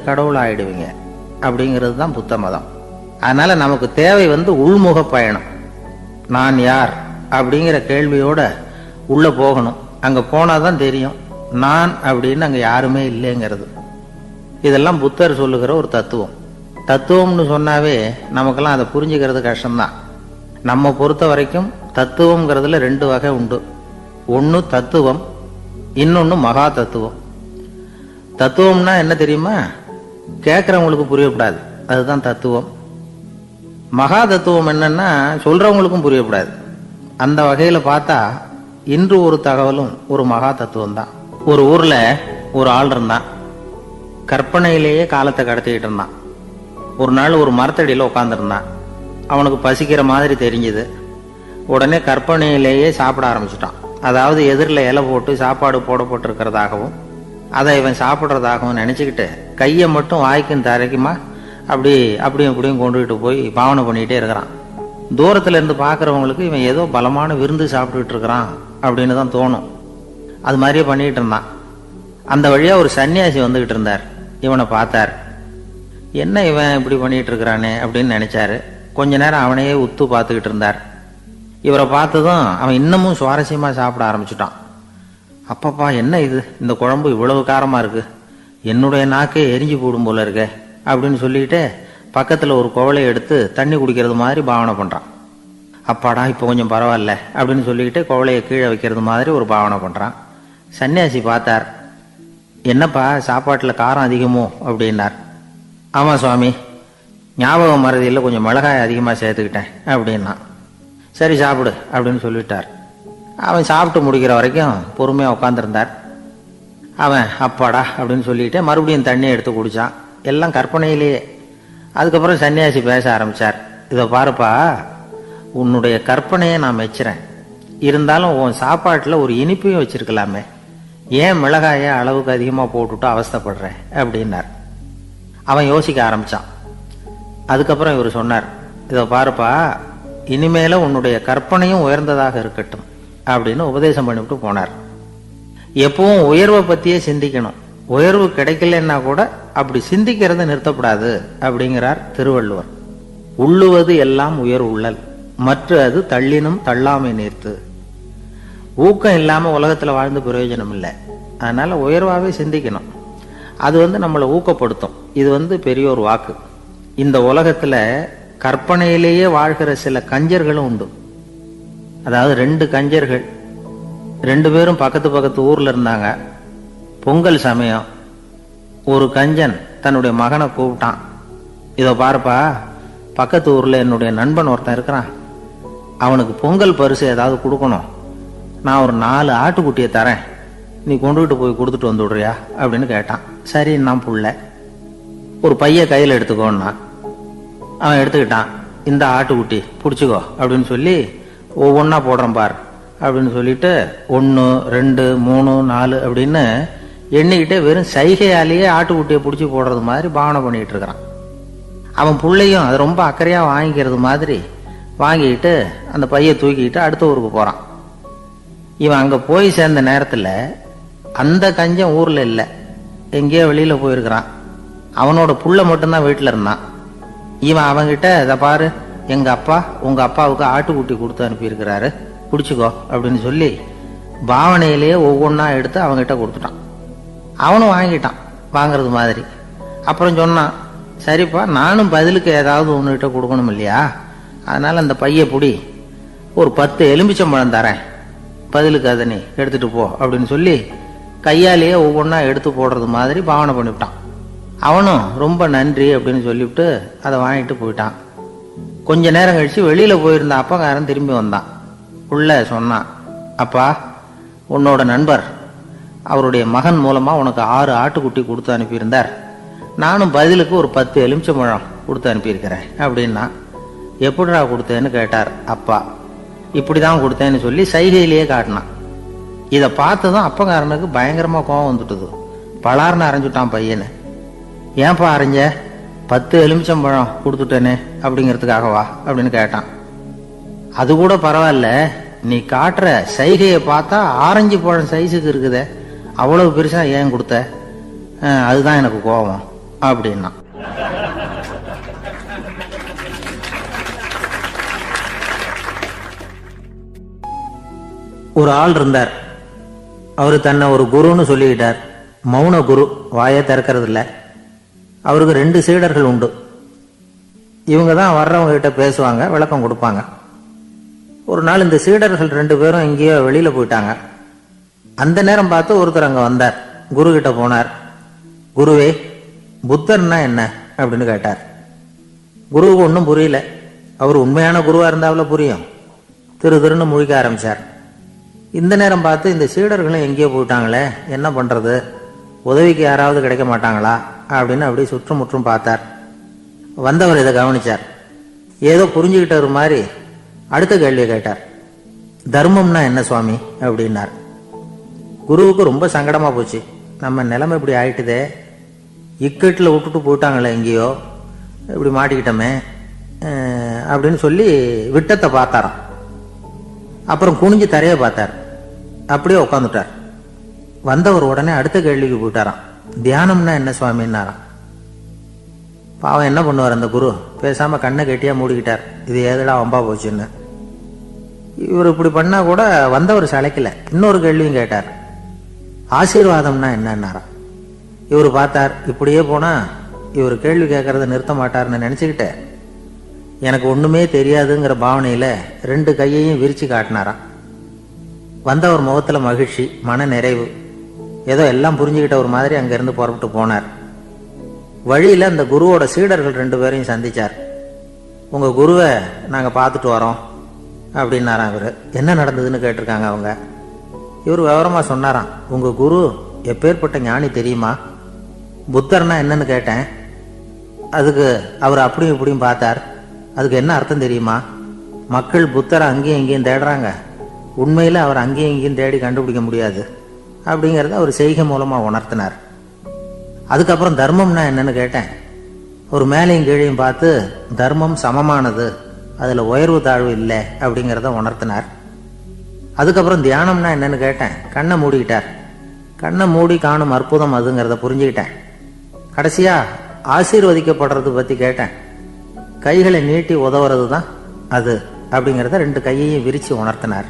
கடவுள் ஆயிடுவீங்க அப்படிங்கிறது தான் புத்த மதம். அதனால நமக்கு தேவை உள்முக பயணம். நான் யார் அப்படிங்கிற கேள்வியோட உள்ள போகணும். அங்க போனாதான் தெரியும் நான் அப்படின்னு அங்க யாருமே இல்லைங்கிறது. இதெல்லாம் புத்தர் சொல்லுகிற ஒரு தத்துவம். தத்துவம்னு சொன்னாவே நமக்கெல்லாம் அதை புரிஞ்சுக்கிறது கஷ்டம்தான். நம்ம பொறுத்த வரைக்கும் தத்துவம்ங்கிறதுல 2 வகை உண்டு. ஒன்னு தத்துவம், இன்னொன்னு மகா தத்துவம். தத்துவம்னா என்ன தெரியுமா? கேட்கறவங்களுக்கு புரியப்படாது, அதுதான் தத்துவம். மகா தத்துவம் என்னன்னா சொல்றவங்களுக்கும் புரியப்படாது. அந்த வகையில பார்த்தா இன்று ஒரு தகவலும் ஒரு மகா தத்துவம் தான். ஒரு ஊர்ல ஒரு ஆள் இருந்தான். கற்பனையிலேயே காலத்தை கடத்திக்கிட்டு இருந்தான். ஒரு நாள் ஒரு மரத்தடியில உட்காந்துருந்தான். அவனுக்கு பசிக்கிற மாதிரி தெரிஞ்சது. உடனே கற்பனையிலேயே சாப்பிட ஆரம்பிச்சுட்டான். அதாவது எதிரில் இலை போட்டு சாப்பாடு போடப்பட்டிருக்கிறதாகவும் அதை இவன் சாப்பிட்றதாகவும் நினைச்சுக்கிட்டு கையை மட்டும் வாய்க்கும் தரைக்குமா அப்படியும் இப்படியும் கொண்டுகிட்டு போய் பாவனை பண்ணிக்கிட்டே இருக்கிறான். தூரத்துல இருந்து பார்க்கறவங்களுக்கு இவன் ஏதோ பலமான விருந்து சாப்பிட்டுட்டு இருக்கிறான் அப்படின்னு தான் தோணும். அது மாதிரியே பண்ணிக்கிட்டு இருந்தான். அந்த வழியா ஒரு சன்னியாசி வந்துகிட்டு இருந்தார். இவனை பார்த்தார். என்ன இவன் இப்படி பண்ணிட்டு இருக்கிறானே அப்படின்னு நினைச்சாரு. கொஞ்ச நேரம் அவனையே உத்து பார்த்துக்கிட்டு இருந்தார். இவரை பார்த்ததும் அவன் இன்னமும் சுவாரஸ்யமா சாப்பிட ஆரம்பிச்சுட்டான். அப்பப்பா, என்ன இது, இந்த குழம்பு இவ்வளவு காரமா இருக்கு, என்னுடைய நாக்கே எரிஞ்சு போடும் போல இருக்க அப்படின்னு சொல்லிட்டு பக்கத்தில் ஒரு குவளையை எடுத்து தண்ணி குடிக்கிறது மாதிரி பாவனை பண்ணுறான். அப்பாடா இப்போ கொஞ்சம் பரவாயில்ல அப்படின்னு சொல்லிக்கிட்டு குவளையை கீழே வைக்கிறது மாதிரி ஒரு பாவனை பண்ணுறான். சன்னியாசி பார்த்தார். என்னப்பா சாப்பாட்டில் காரம் அதிகமோ அப்படின்னார். ஆமாம் சுவாமி, ஞாபகம் மறதியில் கொஞ்சம் மிளகாய் அதிகமாக சேர்த்துக்கிட்டேன் அப்படின்னா. சரி சாப்பிடு அப்படின்னு சொல்லிட்டார். அவன் சாப்பிட்டு முடிக்கிற வரைக்கும் பொறுமையாக உட்காந்துருந்தார். அவன் அப்பாடா அப்படின்னு சொல்லிட்டு மறுபடியும் தண்ணியை எடுத்து குடித்தான். எல்லாம் கற்பனையிலேயே. அதுக்கப்புறம் சன்னியாசி பேச ஆரம்பித்தார். இதை பாருப்பா, உன்னுடைய கற்பனையை நான் மெச்சுறேன். இருந்தாலும் உன் சாப்பாட்டில் ஒரு இனிப்பையும் வச்சிருக்கலாமே, ஏன் மிளகாயை அளவுக்கு அதிகமாக போட்டுவிட்டு அவஸ்தைப்படுறேன் அப்படின்னார். அவன் யோசிக்க ஆரம்பித்தான். அதுக்கப்புறம் இவர் சொன்னார், இதை பாருப்பா, இனிமேல உன்னுடைய கற்பனையும் உயர்ந்ததாக இருக்கட்டும் அப்படின்னு உபதேசம் பண்ணிவிட்டு போனார். எப்பவும் உயர்வை பற்றியே சிந்திக்கணும். உயர்வு கிடைக்கலன்னா கூட அப்படி சிந்திக்கிறத நிறுத்தப்படாது அப்படிங்கிறார் திருவள்ளுவர். உள்ளுவது எல்லாம் உயர் உள்ளல், மற்ற அது தள்ளினும் தள்ளாமை நீர்த்து. ஊக்கம் இல்லாமல் உலகத்தில் வாழ்ந்து பிரயோஜனம் இல்லை. அதனால உயர்வாகவே சிந்திக்கணும். அது நம்மளை ஊக்கப்படுத்தும். இது பெரியோர் வாக்கு. இந்த உலகத்தில் கற்பனையிலேயே வாழ்கிற சில கஞ்சர்களும் உண்டு. அதாவது 2 கஞ்சர்கள் 2 பேரும் பக்கத்து பக்கத்து ஊர்ல இருந்தாங்க. பொங்கல் சமயம் ஒரு கஞ்சன் தன்னுடைய மகனை கூப்பிட்டான். இதோ பாருப்பா, பக்கத்து ஊர்ல என்னுடைய நண்பன் ஒருத்தன் இருக்கிறான். அவனுக்கு பொங்கல் பரிசு ஏதாவது கொடுக்கணும். நான் ஒரு 4 ஆட்டுக்குட்டியை தரேன், நீ கொண்டுகிட்டு போய் கொடுத்துட்டு வந்து விடுறியா அப்படின்னு கேட்டான். சரி, நான் புள்ள ஒரு பைய கையில் எடுத்துக்கோன்னா அவன் எடுத்துக்கிட்டான். இந்த ஆட்டுக்குட்டி பிடிச்சிக்கோ அப்படின்னு சொல்லி ஒவ்வொன்றா போடுறேன் பார் அப்படின்னு சொல்லிட்டு 1 2 3 4 அப்படின்னு எண்ணிக்கிட்டே வெறும் சைகையாலேயே ஆட்டுக்குட்டியை பிடிச்சி போடுறது மாதிரி பாவனை பண்ணிட்டு இருக்கிறான். அவன் பிள்ளையும் அது ரொம்ப அக்கறையாக வாங்கிக்கிறது மாதிரி வாங்கிக்கிட்டு அந்த பையை தூக்கிக்கிட்டு அடுத்த ஊருக்கு போகிறான். இவன் அங்கே போய் சேர்ந்த நேரத்தில் அந்த கஞ்சன் ஊரில் இல்லை, எங்கேயோ வெளியில் போயிருக்கிறான். அவனோட புள்ள மட்டும்தான் வீட்டில் இருந்தான். இவன் அவங்கிட்ட, இதை பாரு, எங்கள் அப்பா உங்கள் அப்பாவுக்கு ஆட்டுக்குட்டி கொடுத்து அனுப்பியிருக்கிறாரு, பிடிச்சிக்கோ அப்படின்னு சொல்லி பாவனையிலேயே ஒவ்வொன்றா எடுத்து அவங்ககிட்ட கொடுத்துட்டான். அவனும் வாங்கிட்டான் வாங்கிறது மாதிரி. அப்புறம் சொன்னான், சரிப்பா, நானும் பதிலுக்கு ஏதாவது ஒன்றுகிட்ட கொடுக்கணும் இல்லையா, அதனால் அந்த பைய புடி, ஒரு 10 எலுமிச்சம்பழம் தரேன், பதிலுக்கு அதை நீ எடுத்துகிட்டு போ அப்படின்னு சொல்லி கையாலேயே ஒவ்வொன்றா எடுத்து போடுறது மாதிரி பாவனை பண்ணிவிட்டான். அவனும் ரொம்ப நன்றி அப்படின்னு சொல்லிவிட்டு அதை வாங்கிட்டு போயிட்டான். கொஞ்ச நேரம் கழித்து வெளியில் போயிருந்த அப்பக்காரன் திரும்பி வந்தான். உள்ள சொன்னான், அப்பா, உன்னோட நண்பர் அவருடைய மகன் மூலமாக உனக்கு 6 ஆட்டுக்குட்டி கொடுத்து அனுப்பியிருந்தார், நானும் பதிலுக்கு ஒரு 10 எலுமிச்சம்பழம் கொடுத்து அனுப்பியிருக்கிறேன் அப்படின்னா. எப்படிடா கொடுத்தேன்னு கேட்டார் அப்பா. இப்படி தான் கொடுத்தேன்னு சொல்லி சைகையிலேயே காட்டினான். இதை பார்த்ததும் அப்பக்காரனுக்கு பயங்கரமாக கோபம் வந்துட்டுது. பலார்னு அரைஞ்சுட்டான் பையனை. ஏன்பா அரைஞ்ச? 10 எலுமிச்சம்பழம் கொடுத்துட்டேனே அப்படிங்கிறதுக்காகவா அப்படின்னு கேட்டான். அது கூட பரவாயில்ல, நீ காட்டுற சைகையை பார்த்தா ஆரஞ்சு பழம் சைஸுக்கு இருக்குதே, அவ்வளவு பெருசா ஏன் கொடுத்த? அதுதான் எனக்கு கோபம் அப்படின்னா. ஒரு ஆள் இருந்தார். அவரு தன்னை ஒரு குருன்னு சொல்லிக்கிட்டார். மௌன குரு, வாயை திறக்கிறது இல்லை. அவருக்கு 2 சீடர்கள் உண்டு. இவங்க தான் வர்றவங்க கிட்ட பேசுவாங்க, விளக்கம் கொடுப்பாங்க. ஒரு நாள் இந்த சீடர்கள் 2 பேரும் எங்கேயோ வெளியில போயிட்டாங்க. அந்த நேரம் பார்த்து ஒருத்தர் அங்க வந்தார். குரு கிட்ட போனார். குருவே, புத்தர்னா என்ன அப்படின்னு கேட்டார். குருவுக்கு ஒன்றும் புரியல. அவர் உண்மையான குருவா இருந்தாவில புரியும். திருன்னு முழிக்க ஆரம்பிச்சார். இந்த நேரம் பார்த்து இந்த சீடர்களும் எங்கேயோ போயிட்டாங்களே, என்ன பண்றது, உதவிக்கு யாராவது கிடைக்க மாட்டாங்களா அப்படின்னு அப்படி சுற்றுமுற்றும் பார்த்தார். வந்தவர் இதை கவனிச்சார். ஏதோ புரிஞ்சுக்கிட்டவர் மாதிரி அடுத்த கேள்வியை கேட்டார். தர்மம்னா என்ன சுவாமி அப்படின்னார். குருவுக்கு ரொம்ப சங்கடமா போச்சு. நம்ம நிலைமை இப்படி ஆயிட்டுதே, இக்கட்டில் விட்டுட்டு போயிட்டாங்களே, எங்கேயோ இப்படி மாட்டிக்கிட்டோமே அப்படின்னு சொல்லி விட்டத்தை பார்த்தாராம். அப்புறம் குனிஞ்சு தரைய பார்த்தார். அப்படியே உட்காந்துட்டார். வந்தவர் உடனே அடுத்த கேள்விக்கு போயிட்டாராம். தியானம்னா என்ன சுவாமின்னாராம். பாவம் என்ன பண்ணுவார் அந்த குரு, பேசாம கண்ணை கெட்டியா மூடிக்கிட்டார். இது ஏதடா வம்பா போச்சுன்னு. இவர் இப்படி பண்ணா கூட வந்தவர் சளைக்கல. இன்னொரு கேள்வியும் கேட்டார். ஆசீர்வாதம்னா என்னன்னாராம். இவர் பார்த்தார், இப்படியே போனா இவர் கேள்வி கேட்கறத நிறுத்த மாட்டாருன்னு நினச்சிக்கிட்டு எனக்கு ஒன்றுமே தெரியாதுங்கிற பாவனையில் 2 கையையும் விரித்து காட்டினாராம். வந்தவர் முகத்தில் மகிழ்ச்சி, மன நிறைவு, ஏதோ எல்லாம் புரிஞ்சுக்கிட்ட ஒரு மாதிரி அங்கேருந்து புறப்பட்டு போனார். வழியில் அந்த குருவோட சீடர்கள் 2 பேரையும் சந்திச்சார். உங்கள் குருவை நாங்கள் பார்த்துட்டு வரோம் அப்படின்னாராம். இவர் என்ன நடந்ததுன்னு கேட்டிருக்காங்க அவங்க. இவர் விவரமாக சொன்னாராம். உங்கள் குரு எப்பேற்பட்ட ஞானி தெரியுமா? புத்தர்னா என்னன்னு கேட்டேன். அதுக்கு அவர் அப்படியும் இப்படியும் பார்த்தார். அதுக்கு என்ன அர்த்தம் தெரியுமா? மக்கள் புத்தரை அங்கேயும் இங்கேயும் தேடுறாங்க, உண்மையில் அவர் அங்கேயும் இங்கேயும் தேடி கண்டுபிடிக்க முடியாது அப்படிங்கிறத அவர் செய்கை மூலமாக உணர்த்தினார். அதுக்கப்புறம் தர்மம்னா என்னன்னு கேட்டேன். ஒரு மேலையும் கீழையும் பார்த்து தர்மம் சமமானது, அதில் உயர்வு தாழ்வு இல்லை அப்படிங்கிறத உணர்த்தினார். அதுக்கப்புறம் தியானம்னா என்னன்னு கேட்டேன். கண்ணை மூடிக்கிட்டார். கண்ணை மூடி காணும் அற்புதம் அதுங்கிறத புரிஞ்சுக்கிட்டேன். கடைசியாக ஆசீர்வதிக்கப்படுறது பற்றி கேட்டேன். கைகளை நீட்டி உதவுறது தான் அது அப்படிங்கிறத 2 கையையும் விரித்து உணர்த்தினார்.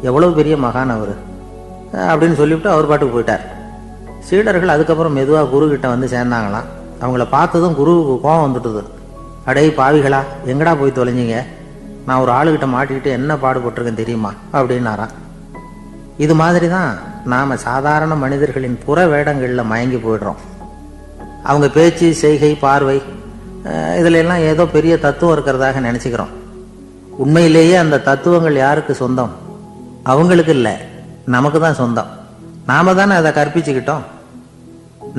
எவ்வளோ பெரிய மகான் அவர் அப்படின்னு சொல்லிவிட்டு அவர் பாட்டுக்கு போயிட்டார். சீடர்கள் அதுக்கப்புறம் மெதுவாக குருக்கிட்ட வந்து சேர்ந்தாங்களாம். அவங்கள பார்த்ததும் குருவுக்கு கோபம் வந்துட்டுது. அடே பாவிகளா, எங்கடா போய் தொலைஞ்சிங்க? நான் ஒரு ஆளுகிட்ட மாட்டிக்கிட்டு என்ன பாடுபட்டிருக்கேன் தெரியுமா அப்படின்னாராம். இது மாதிரி தான் நாம் சாதாரண மனிதர்களின் புற வேடங்களில் மயங்கி போயிடுறோம். அவங்க பேச்சு, செய்கை, பார்வை இதில் எல்லாம் ஏதோ பெரிய தத்துவம் இருக்கிறதாக நினச்சிக்கிறோம். உண்மையிலேயே அந்த தத்துவங்கள் யாருக்கு சொந்தம்? அவங்களுக்கு இல்லை, நமக்கு தான் சொந்தம். நாம தானே அதை கற்பிச்சுக்கிட்டோம்.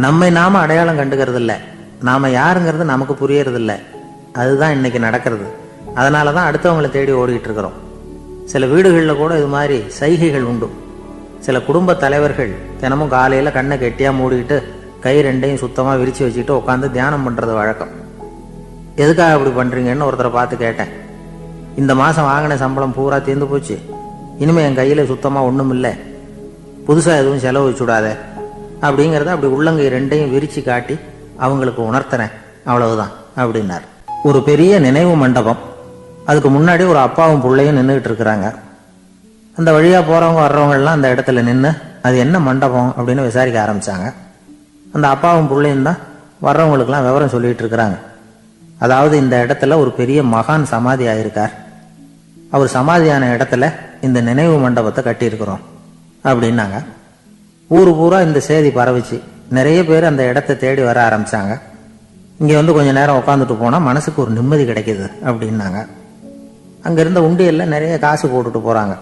நம்மை நாம அடையாளம் கண்டுக்கிறது இல்லை, நாம யாருங்கிறது நமக்கு புரியறதில்லை. அதுதான் இன்னைக்கு நடக்கிறது. அதனால தான் அடுத்தவங்களை தேடி ஓடிக்கிட்டு இருக்கிறோம். சில வீடுகளில் கூட இது மாதிரி சைகைகள் உண்டு. சில குடும்ப தலைவர்கள் தினமும் காலையில் கண்ணை கெட்டியாக மூடிக்கிட்டு கை 2ஐயும் சுத்தமாக விரித்து வச்சுக்கிட்டு உட்காந்து தியானம் பண்ணுறது வழக்கம். எதுக்காக அப்படி பண்ணுறீங்கன்னு ஒருத்தரை பார்த்து கேட்டேன். இந்த மாதம் வாங்கின சம்பளம் பூரா தீர்ந்து போச்சு, இனிமேல் என் கையில் சுத்தமாக ஒன்றும் இல்லை, புதுசாக எதுவும் செலவு வச்சுடாத அப்படிங்கிறத அப்படி உள்ளங்கை 2ஐயும் விரித்து காட்டி அவங்களுக்கு உணர்த்துறேன், அவ்வளவுதான் அப்படின்னார். ஒரு பெரிய நினைவு மண்டபம். அதுக்கு முன்னாடி ஒரு அப்பாவும் பிள்ளையும் நின்றுக்கிட்டு இருக்கிறாங்க. அந்த வழியாக போகிறவங்க வர்றவங்கெல்லாம் அந்த இடத்துல நின்று அது என்ன மண்டபம் அப்படின்னு விசாரிக்க ஆரம்பித்தாங்க. அந்த அப்பாவும் பிள்ளையும் தான் வர்றவங்களுக்கெல்லாம் விவரம் சொல்லிகிட்டு இருக்கிறாங்க. அதாவது இந்த இடத்துல ஒரு பெரிய மகான் சமாதி ஆயிருக்கார், அவர் சமாதியான இடத்துல இந்த நினைவு மண்டபத்தை கட்டியிருக்கிறோம் அப்படின்னாங்க. ஊர் பூரா இந்த செய்தி பரவிச்சு. நிறைய பேர் அந்த இடத்த தேடி வர ஆரம்பித்தாங்க. இங்கே வந்து கொஞ்சம் நேரம் உட்காந்துட்டு போனால் மனசுக்கு ஒரு நிம்மதி கிடைக்கிது அப்படின்னாங்க. அங்கே இருந்த உண்டியலில் நிறைய காசு போட்டுட்டு போகிறாங்க.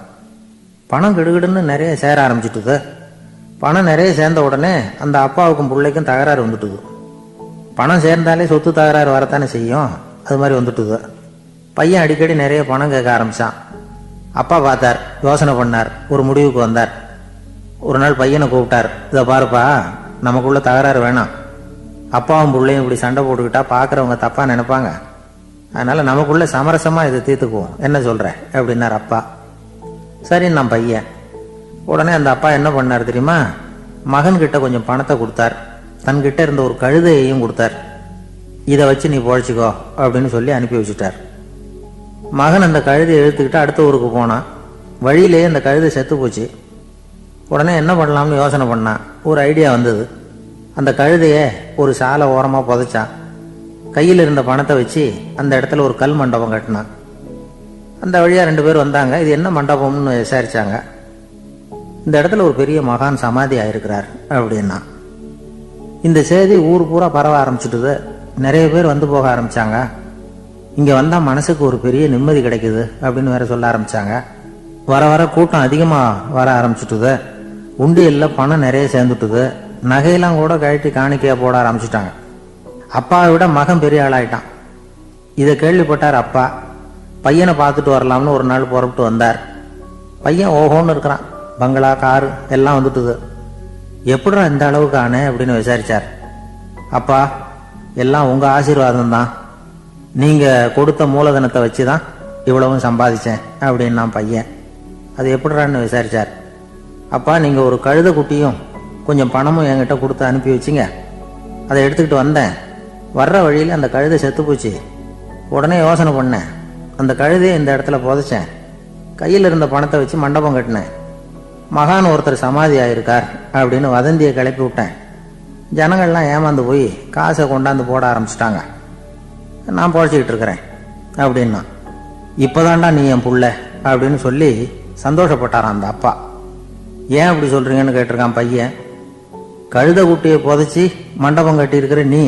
பணம் கிடுகிடுன்னு நிறைய சேர ஆரம்பிச்சுட்டுது. பணம் நிறைய சேர்ந்த உடனே அந்த அப்பாவுக்கும் பிள்ளைக்கும் தகராறு வந்துட்டுது. பணம் சேர்ந்தாலே சொத்து தகராறு வரத்தானே செய்யும், அது மாதிரி வந்துட்டுது. பையன் அடிக்கடி நிறைய பணம் கேட்க ஆரம்பித்தான். அப்பா பார்த்தார், யோசனை பண்ணார், ஒரு முடிவுக்கு வந்தார். ஒரு நாள் பையனை கூப்பிட்டார். இதை பாருப்பா, நமக்குள்ள தகராறு வேணாம், அப்பாவும் பிள்ளையும் இப்படி சண்டை போட்டுக்கிட்டா பார்க்குறவங்க தப்பாக நினைப்பாங்க, அதனால் நமக்குள்ள சமரசமாக இதை தீர்த்துக்குவோம், என்ன சொல்கிற அப்படின்னார் அப்பா. சரின்னு நான் பையன். உடனே அந்த அப்பா என்ன பண்ணார் தெரியுமா? மகன்கிட்ட கொஞ்சம் பணத்தை கொடுத்தார், தன்கிட்ட இருந்த ஒரு கழுதையையும் கொடுத்தார். இதை வச்சு நீ பொழைச்சிக்கோ அப்படின்னு சொல்லி அனுப்பி வச்சுட்டார். மகன் அந்த கழுதையை இழுத்துக்கிட்டு அடுத்த ஊருக்கு போனான். வழியிலேயே அந்த கழுதை செத்து போச்சு. உடனே என்ன பண்ணலாம்னு யோசனை பண்ணான். ஒரு ஐடியா வந்தது. அந்த கழுதையை ஒரு சாலை ஓரமாக புதைச்சான். கையில் இருந்த பணத்தை வச்சு அந்த இடத்துல ஒரு கல் மண்டபம் கட்டினான். அந்த வழியாக 2 பேர் வந்தாங்க. இது என்ன மண்டபம்னு விசாரிச்சாங்க. இந்த இடத்துல ஒரு பெரிய மகான் சமாதி ஆயிருக்கிறார் அப்படின்னா. இந்த செய்தி ஊர் பூரா பரவ ஆரம்பிச்சுட்டுது. நிறைய பேர் வந்து போக ஆரம்பித்தாங்க. இங்கே வந்தால் மனசுக்கு ஒரு பெரிய நிம்மதி கிடைக்குது அப்படின்னு வேற சொல்ல ஆரம்பித்தாங்க. வர வர கூட்டம் அதிகமாக வர ஆரம்பிச்சுட்டுது. உண்டியலில் பணம் நிறைய சேர்ந்துட்டுது. நகையெல்லாம் கூட கழட்டி காணிக்கையாக போட ஆரம்பிச்சுட்டாங்க. அப்பாவை விட மகன் பெரிய ஆளாயிட்டான். இதை கேள்விப்பட்டார் அப்பா. பையனை பார்த்துட்டு வரலாம்னு ஒரு நாள் புறப்பட்டு வந்தார். பையன் ஓஹோன்னு இருக்கிறான். பங்களா, காரு எல்லாம் வந்துட்டுது. எப்படிடா இந்த அளவுக்கு ஆனே அப்படின்னு விசாரிச்சார். அப்பா, எல்லாம் உங்கள் ஆசீர்வாதம் தான், நீங்கள் கொடுத்த மூலதனத்தை வச்சு தான் இவ்வளவும் சம்பாதிச்சேன் அப்படின்னு நான் பையன். அது எப்படிறான்னு விசாரிச்சார். அப்பா, நீங்கள் ஒரு கழுத குட்டியும் கொஞ்சம் பணமும் என்கிட்ட கொடுத்து அனுப்பி வச்சிங்க, அதை எடுத்துக்கிட்டு வந்தேன். வர்ற வழியில் அந்த கழுதை செத்து போச்சு. உடனே யோசனை பண்ணேன், அந்த கழுதையை இந்த இடத்துல புதைச்சேன். கையில் இருந்த பணத்தை வச்சு மண்டபம் கட்டினேன். மகான் ஒருத்தர் சமாதி ஆயிருக்கார் அப்படின்னு வதந்தியை கிளப்பி விட்டேன். ஜனங்கள்லாம் ஏமாந்து போய் காசை கொண்டாந்து போட ஆரம்பிச்சிட்டாங்க. நான் பொழைச்சிக்கிட்டு இருக்கிறேன் அப்படின்னா, இப்போதான்டா நீ என் புள்ள அப்படின்னு சொல்லி சந்தோஷப்பட்டாரான் அந்த அப்பா. ஏன் அப்படி சொல்கிறீங்கன்னு கேட்டிருக்கான் பையன். கழுத குட்டியை புதைச்சி மண்டபம் கட்டியிருக்கிற நீ,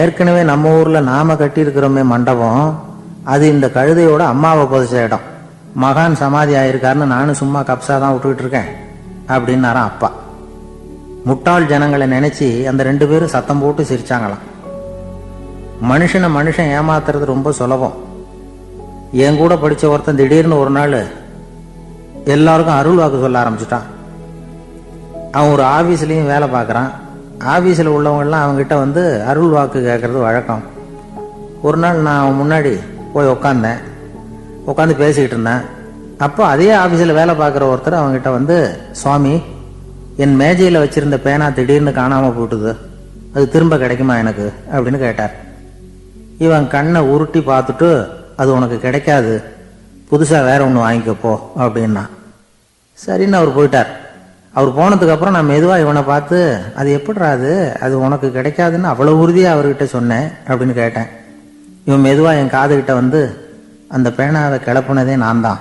ஏற்கனவே நம்ம ஊரில் நாம் கட்டியிருக்கிறோமே மண்டபம், அது இந்த கழுதையோட அம்மாவை புதைச்ச இடம். மகான் சமாதி ஆயிருக்காருன்னு நானும் சும்மா கப்ஸா தான் விட்டுக்கிட்டு இருக்கேன் அப்படின்னாரான் அப்பா. முட்டாள் ஜனங்களை நினைச்சு அந்த 2 பேரும் சத்தம் போட்டு சிரிச்சாங்களாம். மனுஷன் ஏமாத்துறது ரொம்ப சுலபம். என் கூட படிச்ச ஒருத்தன் திடீர்னு ஒரு நாள் எல்லாருக்கும் அருள் வாக்கு சொல்ல ஆரம்பிச்சுட்டான். அவன் ஒரு ஆபீஸ்லயும் வேலை பார்க்கறான். ஆபீஸில் உள்ளவங்கெல்லாம் அவங்ககிட்ட வந்து அருள் வாக்கு கேட்கறது வழக்கம். ஒரு நாள் நான் அவன் முன்னாடி போய் உட்காந்து பேசிக்கிட்டு இருந்தேன். அப்போ அதே ஆபீஸில் வேலை பார்க்குற ஒருத்தர் அவங்ககிட்ட வந்து, சுவாமி, என் மேஜையில் வச்சிருந்த பேனா திடீர்னு காணாமல் போட்டுது, அது திரும்ப கிடைக்குமா எனக்கு அப்படின்னு கேட்டார். இவன் கண்ணை உருட்டி பார்த்துட்டு, அது உனக்கு கிடைக்காது, புதுசாக வேற ஒன்று வாங்கிக்கப்போ அப்படின்னா. சரின்னு அவர் போயிட்டார். அவர் போனதுக்கப்புறம் நான் மெதுவாக இவனை பார்த்து, அது எப்படிடா அது உனக்கு கிடைக்காதுன்னு அவ்வளோ உறுதியாக அவர்கிட்ட சொன்னேன் அப்படின்னு கேட்டேன். இவன் மெதுவாக என் காதுகிட்ட வந்து, அந்த பேனாவை கிளப்புனதே நான் தான்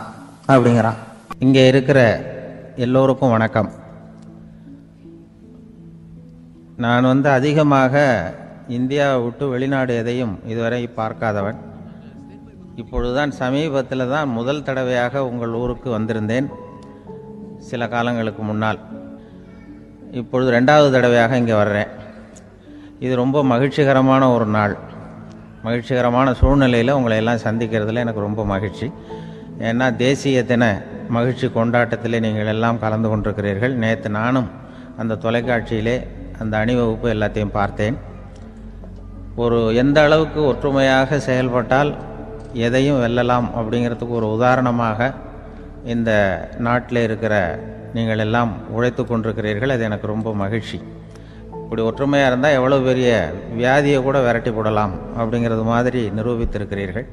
அப்படிங்கிறான். இங்கே இருக்கிற எல்லோருக்கும் வணக்கம். நான் அதிகமாக இந்தியாவை விட்டு வெளிநாடு எதையும் இதுவரை பார்க்காதவன். இப்பொழுதுதான் சமீபத்தில் தான் முதல் தடவையாக உங்கள் ஊருக்கு வந்திருந்தேன், சில காலங்களுக்கு முன்னால். இப்பொழுது 2வது தடவையாக இங்கே வர்றேன். இது ரொம்ப மகிழ்ச்சிகரமான ஒரு நாள். மகிழ்ச்சிகரமான சூழ்நிலையில் உங்களை எல்லாம் சந்திக்கிறதுல எனக்கு ரொம்ப மகிழ்ச்சி. ஏன்னா தேசிய தின மகிழ்ச்சி கொண்டாட்டத்தில் நீங்கள் எல்லாம் கலந்து கொண்டிருக்கிறீர்கள். நேற்று நானும் அந்த தொலைக்காட்சியிலே அந்த அணிவகுப்பு எல்லாத்தையும் பார்த்தேன். எந்த அளவுக்கு ஒற்றுமையாக செயல்பட்டால் எதையும் வெல்லலாம் அப்படிங்கிறதுக்கு ஒரு உதாரணமாக இந்த நாட்டில் இருக்கிற நீங்கள் எல்லாம் உழைத்து கொண்டிருக்கிறீர்கள். அது எனக்கு ரொம்ப மகிழ்ச்சி. இப்படி ஒற்றுமையாக இருந்தால் எவ்வளோ பெரிய வியாதியை கூட விரட்டி போடலாம் அப்படிங்கிறது மாதிரி நிரூபித்திருக்கிறீர்கள்.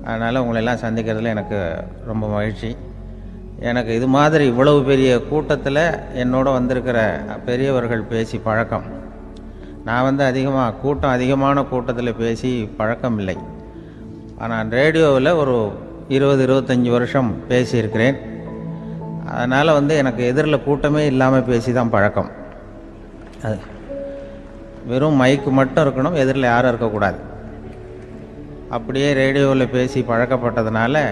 அதனால் உங்களெல்லாம் சந்திக்கிறதுல எனக்கு ரொம்ப மகிழ்ச்சி. எனக்கு இது மாதிரி இவ்வளவு பெரிய கூட்டத்தில் என்னோட வந்திருக்கிற பெரியவர்கள் பேசி பழக்கம். நான் அதிகமான கூட்டத்தில் பேசி பழக்கம் இல்லை. ஆனால் ரேடியோவில் ஒரு 20-25 வருஷம் பேசியிருக்கிறேன். அதனால் எனக்கு எதிரில் கூட்டமே இல்லாமல் பேசி தான் பழக்கம். அது வெறும் மைக்கு மட்டும் இருக்கணும், எதிரில் யாரும் இருக்கக்கூடாது. அப்படியே ரேடியோவில் பேசி பழக்கப்பட்டதுனால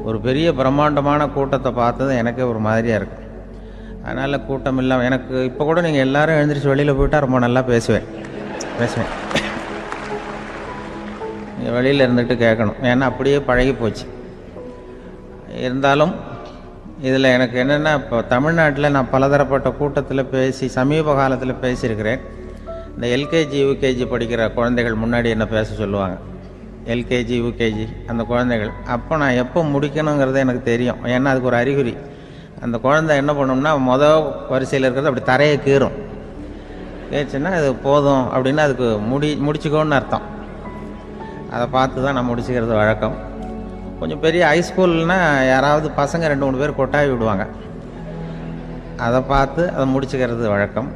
ஒரு பெரிய பிரம்மாண்டமான கூட்டத்தை பார்த்தது எனக்கே ஒரு மாதிரியாக இருக்குது. அதனால் கூட்டம் இல்லாமல் எனக்கு இப்போ கூட நீங்கள் எல்லோரும் எழுந்திரிச்சு வெளியில் போயிட்டால் ரொம்ப நல்லா பேசுவேன். நீங்கள் வெளியில் இருந்துட்டு கேட்கணும், ஏன்னா அப்படியே பழகி போச்சு. இருந்தாலும் இதில் எனக்கு என்னென்னா, இப்போ தமிழ்நாட்டில் நான் பலதரப்பட்ட கூட்டத்தில் பேசி சமீப காலத்தில் பேசியிருக்கிறேன். இந்த எல்கேஜி யூகேஜி படிக்கிற குழந்தைகள் முன்னாடி என்ன பேச சொல்லுவாங்க, எல்கேஜி யூகேஜி அந்த குழந்தைகள். அப்போ நான் எப்போ முடிக்கணுங்கிறது எனக்கு தெரியும். ஏன்னா அதுக்கு ஒரு அறிகுறி. அந்த குழந்தை என்ன பண்ணணும்னா, வரிசையில் இருக்கிறது அப்படி தரையை கீறும். கேச்சுன்னா அது போதும் அப்படின்னு அதுக்கு முடிச்சுக்கோன்னு அர்த்தம். அதை பார்த்து தான் நான் முடிச்சுக்கிறது வழக்கம். கொஞ்சம் பெரிய ஹைஸ்கூல்னால் யாராவது பசங்க 2-3 பேர் கொட்டாவி விடுவாங்க, அதை பார்த்து அதை முடிச்சுக்கிறது வழக்கம்.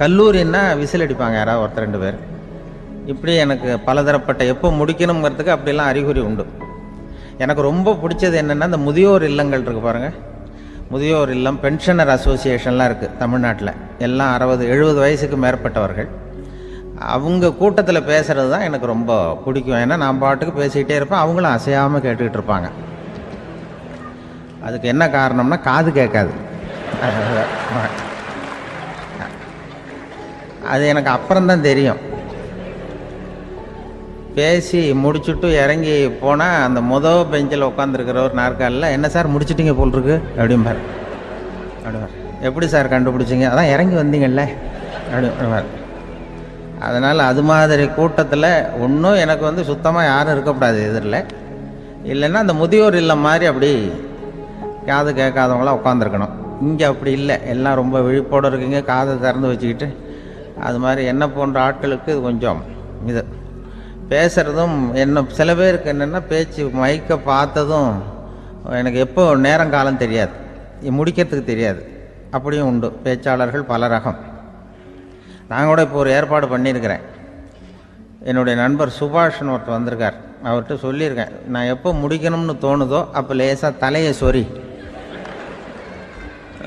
கல்லூரின்னா விசில் அடிப்பாங்க யாராவது 1-2 பேர். இப்படி எனக்கு பலதரப்பட்ட எப்போ முடிக்கணுங்கிறதுக்கு அப்படிலாம் அறிகுறி உண்டு. எனக்கு ரொம்ப பிடிச்சது என்னென்னா, இந்த முதியோர் இல்லங்கள் இருக்குது பாருங்கள். முதியோர் இல்லம், பென்ஷனர் அசோசியேஷன்லாம் இருக்குது தமிழ்நாட்டில். எல்லாம் 60-70 வயசுக்கு மேற்பட்டவர்கள். அவங்க கூட்டத்தில் பேசுகிறது தான் எனக்கு ரொம்ப பிடிக்கும். ஏன்னா நான் பாட்டுக்கு பேசிக்கிட்டே இருப்பேன், அவங்களும் அசையாமல் கேட்டுக்கிட்டு இருப்பாங்க. அதுக்கு என்ன காரணம்னா, காது கேட்காது. அது எனக்கு அப்புறம்தான் தெரியும். பேசி முடிச்சுட்டு இறங்கி போனால் அந்த பெஞ்சில் உட்காந்துருக்கிற ஒரு நாற்காலில், என்ன சார் முடிச்சிட்டிங்க போல் இருக்கு அப்படிம்பார். எப்படி சார் கண்டுபிடிச்சிங்க? அதான் இறங்கி வந்தீங்கல்ல அப்படிம்பார். அதனால் அது மாதிரி கூட்டத்தில் ஒன்றும் எனக்கு சுத்தமாக யாரும் இருக்கக்கூடாது எதிரில். இல்லைன்னா அந்த முதியோர் இல்லம் மாதிரி அப்படி காது கேட்காதவங்களாம் உட்காந்துருக்கணும். இங்கே அப்படி இல்லை, எல்லாம் ரொம்ப விழிப்போடு இருக்குங்க, காதை திறந்து வச்சுக்கிட்டு. அது மாதிரி என்ன போன்ற ஆட்களுக்கு இது கொஞ்சம் இது பேசுகிறதும் சில பேருக்கு என்னென்னா, பேச்சு மைக்கை பார்த்ததும் எனக்கு எப்போ நேரங்காலம் தெரியாது, முடிக்கிறதுக்கு தெரியாது. அப்படியும் உண்டு பேச்சாளர்கள் பல ரகம். நான் கூட இப்போ ஒரு ஏற்பாடு பண்ணியிருக்கிறேன். என்னுடைய நண்பர் சுபாஷ்னு ஒருத்தர் வந்திருக்கார். அவர்கிட்ட சொல்லியிருக்கேன், நான் எப்போ முடிக்கணும்னு தோணுதோ அப்போ லேசாக தலையை சொறி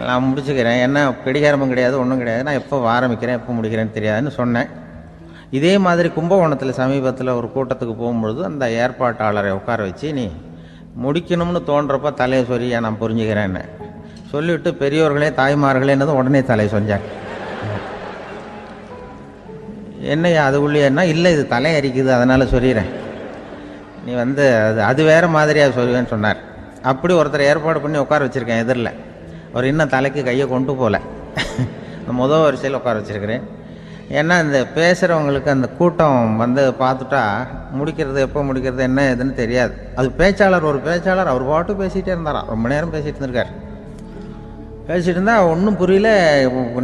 நான் முடிச்சுக்கிறேன். என்ன கடிகாரமும் கிடையாது, ஒன்றும் கிடையாது. நான் எப்போ ஆரம்பிக்கிறேன் எப்போ முடிக்கிறேன்னு தெரியாதுன்னு சொன்னேன். இதே மாதிரி கும்பகோணத்தில் சமீபத்தில் ஒரு கூட்டத்துக்கு போகும்பொழுது அந்த ஏற்பாட்டாளரை உட்கார வச்சு, நீ முடிக்கணும்னு தோன்றப்ப தலையை சொரியா நான் புரிஞ்சுக்கிறேன்னு சொல்லிவிட்டு, பெரியோர்களே தாய்மார்களேன்னதும் உடனே தலையை சொரிஞ்சாங்க. என்னையா அதுக்குள்ளேன்னா, இல்லை இது தலை அரிக்குது அதனால் சொல்லிடுறேன், நீ அது வேறு மாதிரியாக சொல்லுவேன்னு சொன்னார். அப்படி ஒருத்தர் ஏற்பாடு பண்ணி உட்கார வச்சுருக்கேன் எதிரில். அவர் இன்னும் தலைக்கு கையை கொண்டு போகல. முதல் வரிசையில் உட்கார வச்சுருக்கிறேன். ஏன்னா இந்த பேசுகிறவங்களுக்கு அந்த கூட்டம் பார்த்துட்டா முடிக்கிறது எப்போ முடிக்கிறது என்ன ஏதுன்னு தெரியாது. அது பேச்சாளர், ஒரு பேச்சாளர் அவர் பாட்டு பேசிகிட்டே இருந்தாராம். ரொம்ப நேரம் பேசிகிட்டு இருந்திருக்கார். பேசிகிட்டு இருந்தால் ஒன்றும் புரியல,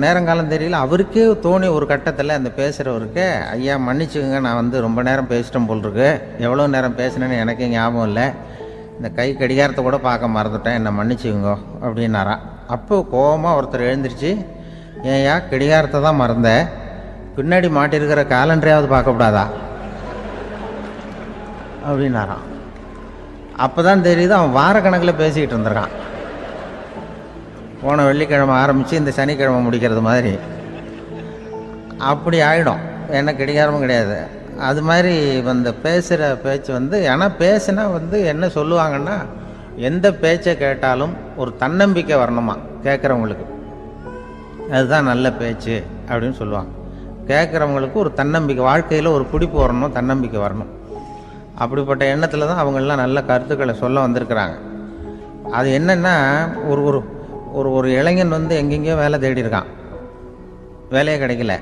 நேரங்காலம் தெரியல. அவருக்கே தோணி ஒரு கட்டத்தில் அந்த பேசுகிறவருக்கு, ஐயா மன்னிச்சுக்கோங்க, நான் ரொம்ப நேரம் பேசிட்டேன் போல் இருக்கு, எவ்வளோ நேரம் பேசினேன்னு எனக்கே ஞாபகம் இல்லை, இந்த கை கடிகாரத்தை கூட பார்க்க மறந்துட்டேன், என்னை மன்னிச்சுக்கோங்க அப்படின்னாராம். அப்போ கோபமாக ஒருத்தர் எழுந்திரிச்சு, ஏன்யா கடிகாரத்தை தான் மறந்த, பின்னாடி மாட்டிருக்கிற காலண்டரையாவது பார்க்கக்கூடாதா அப்படின்னாராம். அப்போ தான் தெரியுது அவன் வாரக்கணக்கில் பேசிக்கிட்டு இருந்திருக்கான். போன வெள்ளிக்கிழமை ஆரம்பித்து இந்த சனிக்கிழமை முடிக்கிறது மாதிரி அப்படி ஆகிடும். ஏன்னா கடிகாரமும் கிடையாது. அது மாதிரி பேசுகிற பேச்சு ஆனால் பேசுனா என்ன சொல்லுவாங்கன்னா, எந்த பேச்சை கேட்டாலும் ஒரு தன்னம்பிக்கை வரணுமா கேட்குறவங்களுக்கு, அதுதான் நல்ல பேச்சு அப்படின்னு சொல்லுவாங்க. கேட்குறவங்களுக்கு ஒரு தன்னம்பிக்கை, வாழ்க்கையில் ஒரு பிடிப்பு வரணும், தன்னம்பிக்கை வரணும். அப்படிப்பட்ட எண்ணத்தில் தான் அவங்கெல்லாம் நல்ல கருத்துக்களை சொல்ல வந்திருக்கிறாங்க. அது என்னென்னா, ஒரு ஒரு ஒரு ஒரு இளைஞன் எங்கெங்கேயோ வேலை தேடி இருக்கான், வேலையே கிடைக்கல.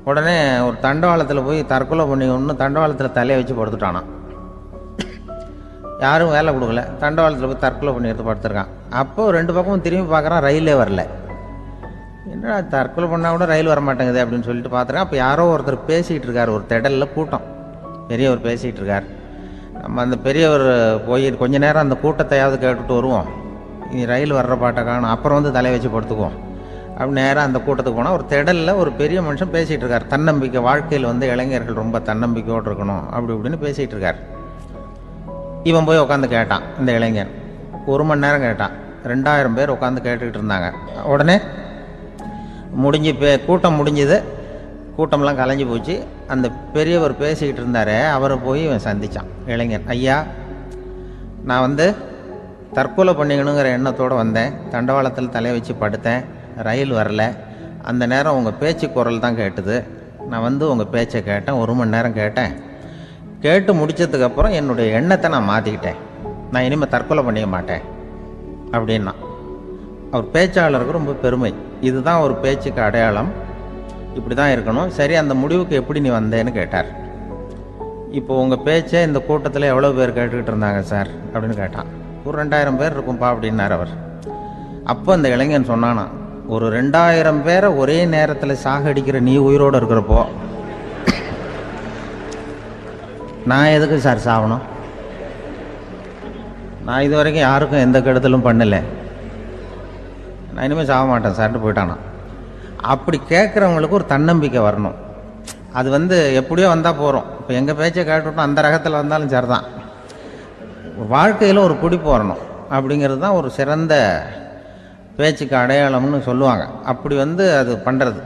உடனே ஒரு தண்டவாளத்தில் போய் தற்கொலை பண்ணிக்கணும்னு தண்டவாளத்தில் தலையை வச்சு படுத்துட்டானான். யாரும் வேலை கொடுக்கல, தண்டவாளத்தில் போய் தற்கொலை பண்ணி எடுத்து படுத்துருக்கான். அப்போது ரெண்டு பக்கமும் திரும்பி பார்க்குறான், ரயிலே வரல. என்னடா தற்கொலை பண்ணால் கூட ரயில் வர மாட்டேங்குது அப்படின்னு சொல்லிட்டு பார்த்துருக்கேன். அப்போ யாரோ ஒருத்தர் பேசிகிட்டு இருக்கார், ஒரு திடலில் கூட்டம், பெரியவர் பேசிகிட்டு இருக்கார். நம்ம அந்த பெரியவர் போய் கொஞ்ச நேரம் அந்த கூட்டத்தையாவது கேட்டுட்டு வருவோம், நீ ரயில் வர்ற பாட்டை காணும், அப்புறம் தலையை வச்சு படுத்துக்குவோம் அப்படி நேராக அந்த கூட்டத்துக்கு போனால் ஒரு திடலில் ஒரு பெரிய மனுஷன் பேசிகிட்டு இருக்கார். தன்னம்பிக்கை, வாழ்க்கையில் இளைஞர்கள் ரொம்ப தன்னம்பிக்கையோடு இருக்கணும் அப்படி இப்படின்னு பேசிகிட்டு இருக்கார். இவன் போய் உட்காந்து கேட்டான். இந்த இளைஞன் 1 மணி நேரம் கேட்டான். 2000 பேர் உட்காந்து கேட்டுக்கிட்டு இருந்தாங்க. உடனே கூட்டம் முடிஞ்சுது, கூட்டம்லாம் கலைஞ்சி போச்சு. அந்த பெரியவர் பேசிக்கிட்டு இருந்தாரே அவரை போய் இவன் சந்தித்தான். இளைஞன், ஐயா நான் தற்கொலை பண்ணிக்கணுங்கிற எண்ணத்தோடு வந்தேன், தண்டவாளத்தில் தலையை வச்சு படுத்தேன், ரயில் வரல, அந்த நேரம் உங்கள் பேச்சு குரல் தான் கேட்டுது, நான் உங்கள் பேச்சை கேட்டேன், 1 மணி நேரம் கேட்டேன், கேட்டு முடித்ததுக்கப்புறம் என்னுடைய எண்ணத்தை நான் மாற்றிக்கிட்டேன், நான் இனிமேல் தற்கொலை பண்ணிக்க மாட்டேன் அப்படின்னா. அவர் பேச்சாளருக்கு ரொம்ப பெருமை, இதுதான் ஒரு பேச்சுக்கு அடையாளம், இப்படி தான் இருக்கணும். சரி, அந்த முடிவுக்கு எப்படி நீ வந்தேன்னு கேட்டார். இப்போ உங்கள் பேச்சை இந்த கூட்டத்தில் எவ்வளோ பேர் கேட்டுக்கிட்டு இருந்தாங்க சார் அப்படின்னு கேட்டான். ஒரு 2000 பேர் இருக்கும்பா அப்படின்னார் அவர். அப்போ அந்த இளைஞன் சொன்னானா, ஒரு 2000 பேரை ஒரே நேரத்தில் சாகடிக்கிற நீ உயிரோடு இருக்கிறப்போ நான் எதுக்கு சார் சாகணும்? நான் இது வரைக்கும் யாருக்கும் எந்த கெடுதலும் பண்ணலை, நான் இனிமேல் சாக மாட்டேன் சார்ட்டு போயிட்டானா. அப்படி கேட்குறவங்களுக்கு ஒரு தன்னம்பிக்கை வரணும். அது எப்படியோ வந்தால் போகிறோம். இப்போ எங்கள் பேச்சை கேட்டுவிட்டோம், அந்த ரகத்தில் வந்தாலும் சரிதான். வாழ்க்கையில் ஒரு பிடிப்பு வரணும் அப்படிங்கிறது தான் ஒரு சிறந்த பேச்சுக்கு அடையாளம்னு சொல்லுவாங்க. அப்படி அது பண்ணுறது.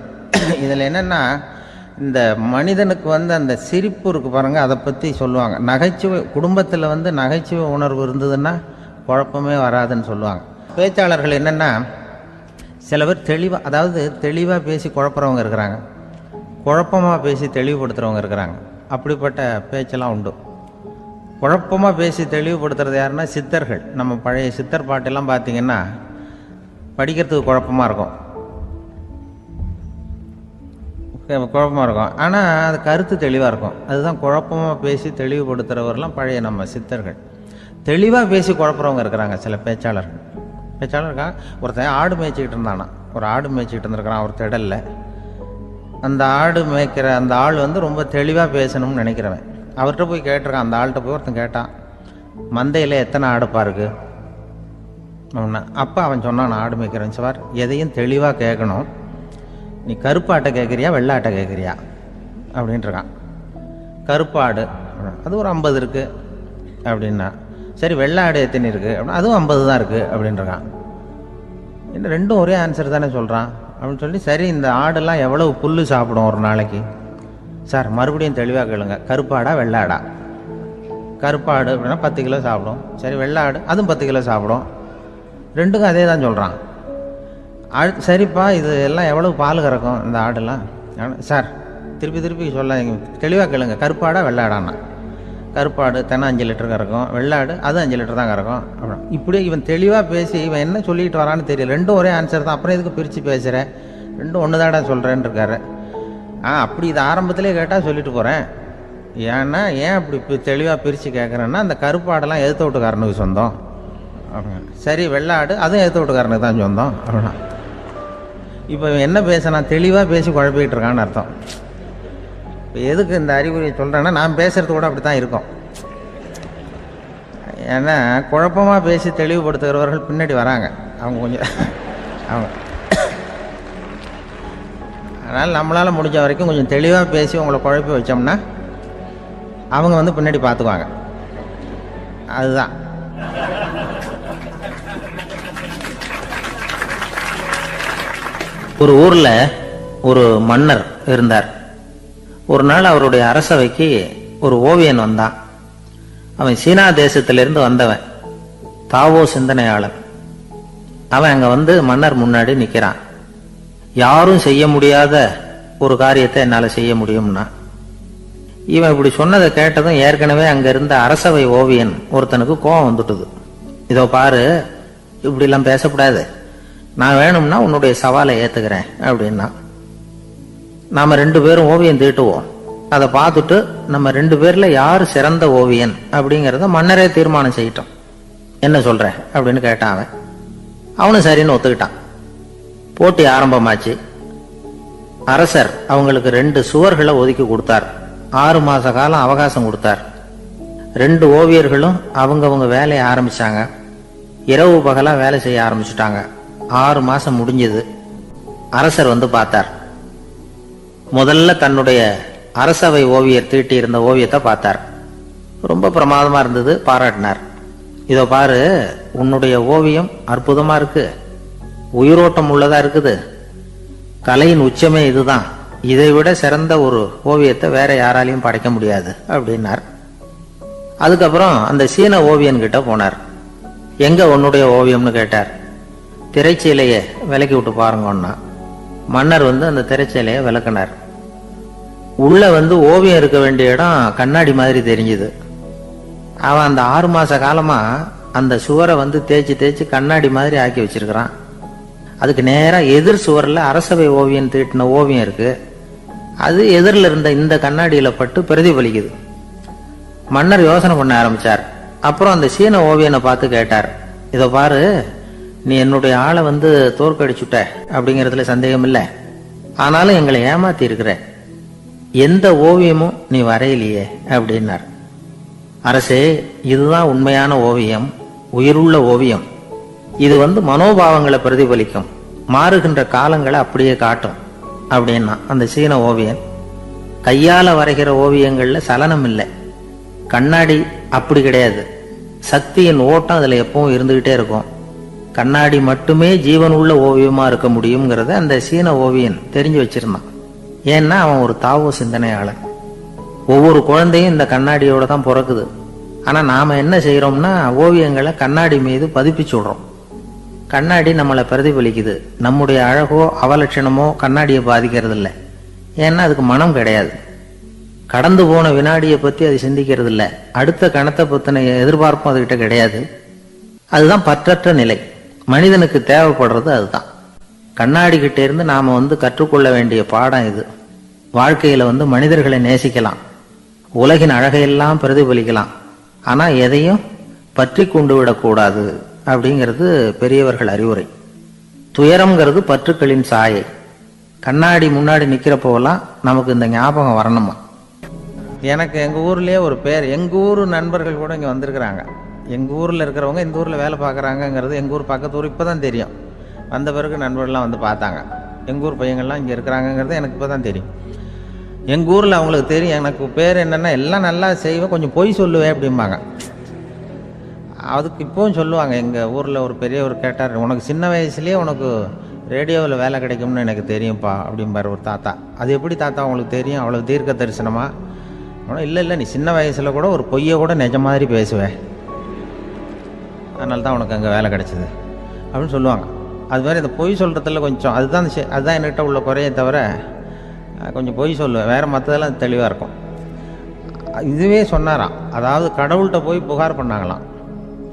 இதில் என்னென்னா, இந்த மனிதனுக்கு அந்த சிரிப்பு இருக்குது பாருங்கள், அதை பற்றி சொல்லுவாங்க. நகைச்சுவை, குடும்பத்தில் நகைச்சுவை உணர்வு இருந்ததுன்னா குழப்பமே வராதுன்னு சொல்லுவாங்க. பேச்சாளர்கள் என்னென்னா, சில பேர் தெளிவாக, அதாவது தெளிவாக பேசி குழப்புறவங்க இருக்கிறாங்க, குழப்பமாக பேசி தெளிவுபடுத்துகிறவங்க இருக்கிறாங்க. அப்படிப்பட்ட பேச்செல்லாம் உண்டு. குழப்பமாக பேசி தெளிவுபடுத்துறது யாருன்னா சித்தர்கள். நம்ம பழைய சித்தர் பாட்டெல்லாம் பார்த்திங்கன்னா படிக்கிறதுக்கு குழப்பமாக இருக்கும், ஆனால் அது கருத்து தெளிவாக இருக்கும். அதுதான் குழப்பமாக பேசி தெளிவுபடுத்துகிறவரெலாம் பழைய நம்ம சித்தர்கள். தெளிவாக பேசி குழப்புறவங்க இருக்கிறாங்க சில பேச்சாளருக்கா. ஒருத்தன் ஆடு மேய்ச்சிக்கிட்டு இருந்தானா, ஒரு ஆடு மேய்ச்சிக்கிட்டு இருந்திருக்கிறான் ஒரு திடலில். அந்த ஆடு மேய்க்கிற அந்த ஆள் ரொம்ப தெளிவாக பேசணும்னு நினைக்கிறவன். அவர்கிட்ட போய் கேட்டிருக்கான். அந்த ஆள்கிட்ட போய் ஒருத்தன் கேட்டான், மந்தையில் எத்தனை ஆடுப்பா இருக்கு அப்படின்னா. அப்போ அவன் சொன்னான், நான் ஆடு மேய்க்கிறேன் சார், எதையும் தெளிவாக கேட்கணும், நீ கருப்பாட்டை கேட்குறியா வெள்ளாட்டை கேட்குறியா அப்படின்ட்டுருக்கான். கருப்பாடு அது ஒரு 50 இருக்குது அப்படின்னா, சரி வெள்ளாடு எத்தனை இருக்குது அப்படின்னா அதுவும் 50 தான் இருக்குது அப்படின்ட்டுருக்கான். இன்னும் ரெண்டும் ஒரே ஆன்சர் தானே சொல்கிறான் அப்படின்னு சொல்லி, சரி இந்த ஆடெல்லாம் எவ்வளவு புல் சாப்பிடும் ஒரு நாளைக்கு சார்? மறுபடியும் தெளிவாக கேளுங்க, கருப்பாடா வெள்ளாடா? கருப்பாடு அப்படின்னா 10 கிலோ சாப்பிடும். சரி வெள்ளாடு அதுவும் 10 கிலோ சாப்பிடும். ரெண்டுக்கும் அதே தான் சொல்கிறான். சரிப்பா இது எல்லாம் எவ்வளவு பால் கறக்கும் இந்த ஆடெல்லாம்? சார் திருப்பி சொல்ல தெளிவாக கேளுங்க, கருப்பாடா வெள்ளாடான்னா? கருப்பாடு தினம் 5 லிட்டர் கறக்கும், வெள்ளாடு அது 5 லிட்டர் தான் கறக்கும் அப்படின்னா. இப்படியே இவன் தெளிவாக பேசி இவன் என்ன சொல்லிட்டு வரான்னு தெரியல. ரெண்டும் ஒரே ஆன்சர் தான், அப்புறம் எதுக்கு பிரித்து பேசுகிறேன், ரெண்டும் ஒன்று தாடா சொல்கிறேன்னு இருக்காரு. அப்படி இது ஆரம்பத்திலே கேட்டால் சொல்லிட்டு போகிறேன். ஏன்னா ஏன் அப்படி தெளிவாக பிரித்து கேட்குறேன்னா, அந்த கருப்பாடெல்லாம் எதிர்த்த வீட்டுக்காரனுக்கு சொந்தம் அப்படின்னா. சரி வெள்ளாடு அதுவும் எதிர்த்த வீட்டுக்காரனுக்கு தான் சொந்தம் அப்படின்னா. இப்போ என்ன பேச நான் தெளிவாக பேசி குழப்பிக்கிட்டு இருக்கான்னு அர்த்தம். இப்போ எதுக்கு இந்த அறிகுறியை சொல்கிறேன்னா, நான் பேசுகிறது கூட அப்படி தான் இருக்கும். ஏன்னா குழப்பமாக பேசி தெளிவுபடுத்துகிறவர்கள் பின்னாடி வராங்க, அவங்க கொஞ்சம் அவங்க. அதனால் நம்மளால் முடிஞ்ச வரைக்கும் கொஞ்சம் தெளிவாக பேசி உங்களை குழப்பி வச்சோம்னா அவங்க வந்து பின்னாடி பார்த்துக்குவாங்க. அதுதான். ஒரு ஊர்ல ஒரு மன்னர் இருந்தார். ஒரு நாள் அவருடைய அரசவைக்கு ஒரு ஓவியன் வந்தான். அவன் சீனா தேசத்திலிருந்து வந்தவன், தாவோ சிந்தனையாளன். அவன் அங்க வந்து மன்னர் முன்னாடி நிக்கிறான். யாரும் செய்ய முடியாத ஒரு காரியத்தை என்னால செய்ய முடியும்னா. இவன் இப்படி சொன்னதை கேட்டதும் ஏற்கனவே அங்க இருந்த அரசவை ஓவியன் ஒருத்தனுக்கு கோபம் வந்துட்டுது. இதோ பாரு, இப்படி எல்லாம் பேசக்கூடாது, நான் வேணும்னா உன்னுடைய சவாலை ஏத்துக்கிறேன் அப்படின்னா. நாம 2 பேரும் ஓவியம் தீட்டுவோம், அதை பார்த்துட்டு நம்ம 2 பேர்ல யார் சிறந்த ஓவியன் அப்படிங்கிறத மன்னரே தீர்மானம் செய்யட்டும், என்ன சொல்ற அப்படின்னு கேட்டான் அவன். அவனும் சரின்னு ஒத்துக்கிட்டான். போட்டி ஆரம்பமாச்சு. அரசர் அவங்களுக்கு 2 சுவர்களை ஒதுக்கி கொடுத்தார். 6 மாச காலம் அவகாசம் கொடுத்தார். 2 ஓவியர்களும் அவங்கவங்க வேலையை ஆரம்பிச்சாங்க. இரவு பகலா வேலை செய்ய ஆரம்பிச்சுட்டாங்க. 6 மாசம் முடிஞ்சது. அரசர் வந்து பார்த்தார். முதல்ல தன்னுடைய அரசவை ஓவியர் தீட்டி இருந்த ஓவியத்தை பார்த்தார். ரொம்ப பிரமாதமா இருந்தது, பாராட்டினார். இதோ பாரு, உன்னுடைய ஓவியம் அற்புதமா இருக்கு, உயிரோட்டம் உள்ளதா இருக்குது, கலையின் உச்சமே இதுதான், இதை விட சிறந்த ஒரு ஓவியத்தை வேற யாராலையும் படைக்க முடியாது அப்படின்னார். அதுக்கப்புறம் அந்த சீன ஓவியன் கிட்ட போனார். எங்க உன்னுடைய ஓவியம்னு கேட்டார். திரைச்சீலையை விலக்கி விட்டு பாருங்கன்னா. மன்னர் வந்து அந்த திரைச்சீலையை விளக்குனார். உள்ள வந்து ஓவியம் இருக்க வேண்டிய இடம் கண்ணாடி மாதிரி தெரிஞ்சுது. அவன் அந்த 6 மாச காலமா அந்த சுவரை வந்து தேய்ச்சி கண்ணாடி மாதிரி ஆக்கி வச்சிருக்கிறான். அதுக்கு நேரா எதிர் சுவர்ல அரசவை ஓவியம் தீட்டின ஓவியம் இருக்கு. அது எதிரில் இருந்த இந்த கண்ணாடியில பட்டு பிரதிபலிக்குது. மன்னர் யோசனை பண்ண ஆரம்பிச்சார். அப்புறம் அந்த சீன ஓவியனை பார்த்து கேட்டார். இதை பாரு, நீ என்னுடைய ஆளை வந்து தோற்கடிச்சுட்ட அப்படிங்கிறதுல சந்தேகம் இல்லை, ஆனாலும் எங்களை ஏமாத்தி இருக்கிற, எந்த ஓவியமும் நீ வரையிலையே அப்படின்னார். அரசே, இதுதான் உண்மையான ஓவியம், உயிருள்ள ஓவியம். இது வந்து மனோபாவங்களை பிரதிபலிக்கும், மாறுகின்ற காலங்களை அப்படியே காட்டும் அப்படின்னா அந்த சீன ஓவியன். கையால வரைகிற ஓவியங்கள்ல சலனம் இல்லை, கண்ணாடி அப்படி கிடையாது, சக்தியின் ஓட்டம் அதுல எப்பவும் இருந்துகிட்டே இருக்கும், கண்ணாடி மட்டுமே ஜீவன் உள்ள ஓவியமா இருக்க முடியுங்கிறத அந்த சீன ஓவியன் தெரிஞ்சு வச்சிருந்தான். ஏன்னா அவன் ஒரு தாவோ சிந்தனையாளன். ஒவ்வொரு குழந்தையும் இந்த கண்ணாடியோட தான் பிறக்குது. ஆனா நாம என்ன செய்யறோம்னா, ஓவியங்களை கண்ணாடி மீது பதிப்பிச்சு விடுறோம். கண்ணாடி நம்மளை பிரதிபலிக்குது. நம்முடைய அழகோ அவலட்சணமோ கண்ணாடியை பாதிக்கிறது இல்லை. ஏன்னா அதுக்கு மனம் கிடையாது. கடந்து போன வினாடியை பத்தி அது சிந்திக்கிறது இல்லை. அடுத்த கணத்தை பத்தின எதிர்பார்ப்பும் அதுகிட்ட கிடையாது. அதுதான் பற்றற்ற நிலை. மனிதனுக்கு தேவைப்படுறது அதுதான். கண்ணாடி கிட்ட இருந்து நாம வந்து கற்றுக்கொள்ள வேண்டிய பாடம் இது. வாழ்க்கையில வந்து மனிதர்களை நேசிக்கலாம், உலகின் அழகையெல்லாம் பிரதிபலிக்கலாம், ஆனா எதையும் பற்றி கொண்டு விடக்கூடாது அப்படிங்கிறது பெரியவர்கள் அறிவுரை. துயரம்ங்கிறது பற்றுக்களின் சாயை. கண்ணாடி முன்னாடி நிக்கிறப்போலாம் நமக்கு இந்த ஞாபகம் வரணுமா. எனக்கு எங்க ஊர்லயே ஒரு பேர், எங்க ஊர் நண்பர்கள் கூட இங்க வந்திருக்கிறாங்க. எங்க ஊர்ல இருக்கிறவங்க இந்த ஊர்ல வேலை பார்க்கறாங்கிறது எங்க ஊர் பக்கத்து ஊர் இப்பதான் தெரியும். வந்த பிறகு நண்பர்கள்லாம் வந்து பார்த்தாங்க. எங்கள் ஊர் பையங்கள்லாம் இங்கே இருக்கிறாங்கங்கிறது எனக்கு இப்போ தான் தெரியும். எங்கள் ஊரில் அவங்களுக்கு தெரியும் எனக்கு பேர் என்னென்னா எல்லாம் நல்லா செய்வேன், கொஞ்சம் பொய் சொல்லுவேன் அப்படிம்பாங்க. அதுக்கு இப்போவும் சொல்லுவாங்க. எங்கள் ஊரில் ஒரு பெரியவர் கேட்டார், உனக்கு சின்ன வயசுலேயே உனக்கு ரேடியோவில் வேலை கிடைக்கும்னு எனக்கு தெரியும்ப்பா அப்படிம்பார் ஒரு தாத்தா. அது எப்படி தாத்தா உங்களுக்கு தெரியும், அவ்வளோ தீர்க்க தரிசனமா? ஆனால் இல்லை நீ சின்ன வயசில் கூட ஒரு பொய்யை கூட நிஜ மாதிரி பேசுவேன், அதனால தான் உனக்கு அங்கே வேலை கிடைச்சிது அப்படின்னு சொல்லுவாங்க. அது மாதிரி இந்த பொய் சொல்கிறதுல கொஞ்சம் அதுதான் என்கிட்ட உள்ள குறையே தவிர கொஞ்சம் பொய் சொல்லுவேன், வேறு மற்றதெல்லாம் தெளிவாக இருக்கும். இதுவே சொன்னாராம், அதாவது கடவுள்கிட்ட போய் புகார் பண்ணாங்களாம்.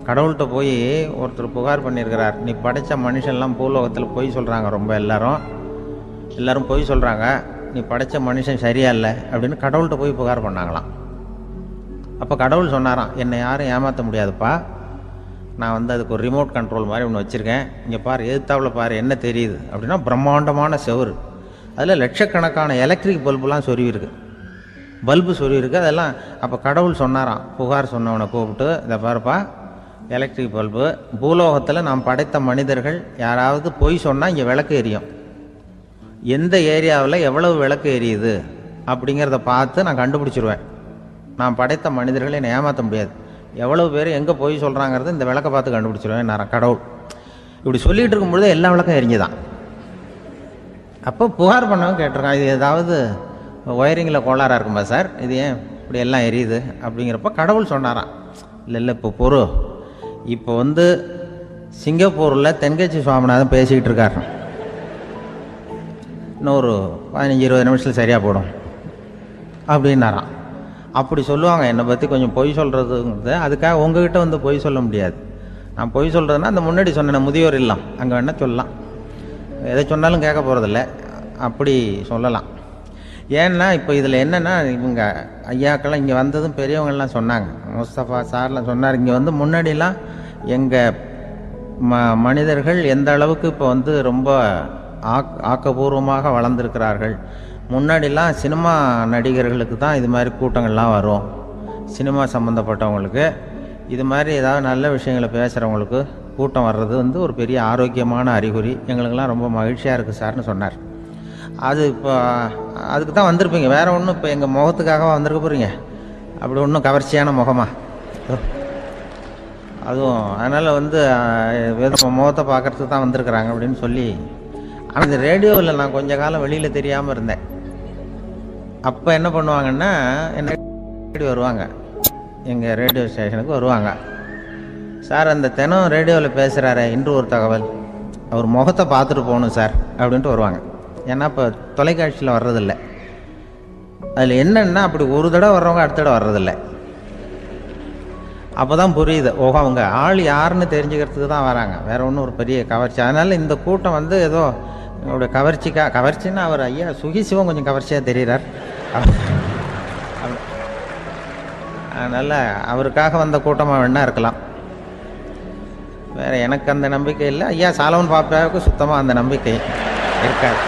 கடவுள்கிட்ட போய் ஒருத்தர் புகார் பண்ணியிருக்கிறார், நீ படைத்த மனுஷன்லாம் பூலோகத்தில் பொய் சொல்கிறாங்க, ரொம்ப எல்லாரும் பொய் சொல்கிறாங்க, நீ படைத்த மனுஷன் சரியா இல்லை அப்படின்னு கடவுள்கிட்ட போய் புகார் பண்ணாங்களாம். அப்போ கடவுள் சொன்னாராம், என்னை யாரும் ஏமாற்ற முடியாதுப்பா, நான் அதுக்கு ஒரு ரிமோட் கண்ட்ரோல் மாதிரி ஒன்று வச்சுருக்கேன், இங்கே பாரு, எதிர்த்தாவில் பாரு, என்ன தெரியுது அப்படின்னா பிரம்மாண்டமான செவுரு, அதில் லட்சக்கணக்கான எலக்ட்ரிக் பல்புலாம் சொருவிருக்கு, அதெல்லாம். அப்போ கடவுள் சொன்னாராம், புகார் சொன்னவனை கூப்பிட்டு, இதை பாருப்பா, எலக்ட்ரிக் பல்பு, பூலோகத்தில் நாம் படைத்த மனிதர்கள் யாராவது பொய் சொன்னால் இங்கே விளக்கு எரியும், எந்த ஏரியாவில் எவ்வளவு விளக்கு எரியுது அப்படிங்கிறத பார்த்து நான் கண்டுபிடிச்சிருவேன், நான் படைத்த மனிதர்களை என்னை ஏமாற்ற முடியாது, எவ்வளவு பேர் எங்கே பொய் சொல்கிறாங்கிறது இந்த விளக்கை பார்த்து கண்டுபிடிச்சிருவேன் நான் கடவுள். இப்படி சொல்லிகிட்டு இருக்கும்பொழுது எல்லா விளக்கம் எரிஞ்சுதான். அப்போ புகார் பண்ணவங்க கேட்டிருக்கான், இது ஏதாவது ஒயரிங்கில் கோளாறாக இருக்குமா சார், இது ஏன் இப்படி எல்லாம் எரியுது அப்படிங்கிறப்ப கடவுள் சொன்னாராம், இல்லை இப்போ சிங்கப்பூரில் தென்கட்சி சுவாமிநாதன் பேசிக்கிட்டு இருக்கார், இன்னும் ஒரு 15-20 நிமிஷத்தில் சரியாக போடும் அப்படின்னாராம். அப்படி சொல்லுவாங்க என்னை பற்றி கொஞ்சம் பொய் சொல்கிறதுங்கிறது. அதுக்காக உங்ககிட்ட பொய் சொல்ல முடியாது. நான் பொய் சொல்கிறதுனா அந்த முன்னாடி சொன்ன முதியோர் இல்லம் அங்கே வேணால் சொல்லலாம், எதை சொன்னாலும் கேட்க போகிறதில்ல, அப்படி சொல்லலாம். ஏன்னா இப்போ இதில் என்னென்னா, இவங்க ஐயாக்கெல்லாம் இங்கே வந்ததும் பெரியவங்கள்லாம் சொன்னாங்க, முஸ்தபா சார்லாம் சொன்னார், இங்கே முன்னாடிலாம் எங்கள் மனிதர்கள் எந்த அளவுக்கு இப்போ ரொம்ப ஆக்கப்பூர்வமாக வளர்ந்துருக்கிறார்கள். முன்னாடிலாம் சினிமா நடிகர்களுக்கு தான் இது மாதிரி கூட்டங்கள்லாம் வரும், சினிமா சம்மந்தப்பட்டவங்களுக்கு இது மாதிரி ஏதாவது நல்ல விஷயங்களை பேசுகிறவங்களுக்கு கூட்டம் வர்றது ஒரு பெரிய ஆரோக்கியமான அறிகுறி, எங்களுக்கெல்லாம் ரொம்ப மகிழ்ச்சியாக இருக்குது சார்னு சொன்னார். அது இப்போ அதுக்கு தான் வந்திருப்பீங்க, வேறு ஒன்றும் இப்போ எங்கள் முகத்துக்காக வந்திருக்க போகிறீங்க, அப்படி ஒன்றும் கவர்ச்சியான முகமா அதுவும், அதனால் முகத்தை பார்க்குறதுக்கு தான் வந்திருக்கிறாங்க அப்படின்னு சொல்லி. ஆனால் இந்த ரேடியோவில் நான் கொஞ்ச காலம் வெளியில் தெரியாமல் இருந்தேன். அப்போ என்ன பண்ணுவாங்கன்னா, என்ன வருவாங்க, எங்கள் ரேடியோ ஸ்டேஷனுக்கு வருவாங்க, சார் அந்த தினம் ரேடியோவில் பேசுகிறாரு இன்று ஒரு தகவல், அவர் முகத்தை பார்த்துட்டு போகணும் சார் அப்படின்ட்டு வருவாங்க. ஏன்னா இப்போ தொலைக்காட்சியில் வர்றதில்லை, அதில் என்னென்னா அப்படி ஒரு தடவை வர்றவங்க அடுத்த தடவை வர்றதில்லை. அப்போ தான் புரியுது, ஓஹோ அவங்க ஆள் யாருன்னு தெரிஞ்சுக்கிறதுக்கு தான் வராங்க, வேறு ஒன்றும் ஒரு பெரிய கவர்ச்சி. அதனால் இந்த கூட்டம் ஏதோ அவருடைய கவர்ச்சின்னா அவர் ஐயா சுகிசிவம் கொஞ்சம் கவர்ச்சியாக தெரிகிறார், அதனால் அவருக்காக வந்த கூட்டமாக வேணா இருக்கலாம், வேறு எனக்கு அந்த நம்பிக்கை இல்லை. ஐயா சாலமன் பாப்பாவுக்கு சுத்தமாக அந்த நம்பிக்கை இருக்காது.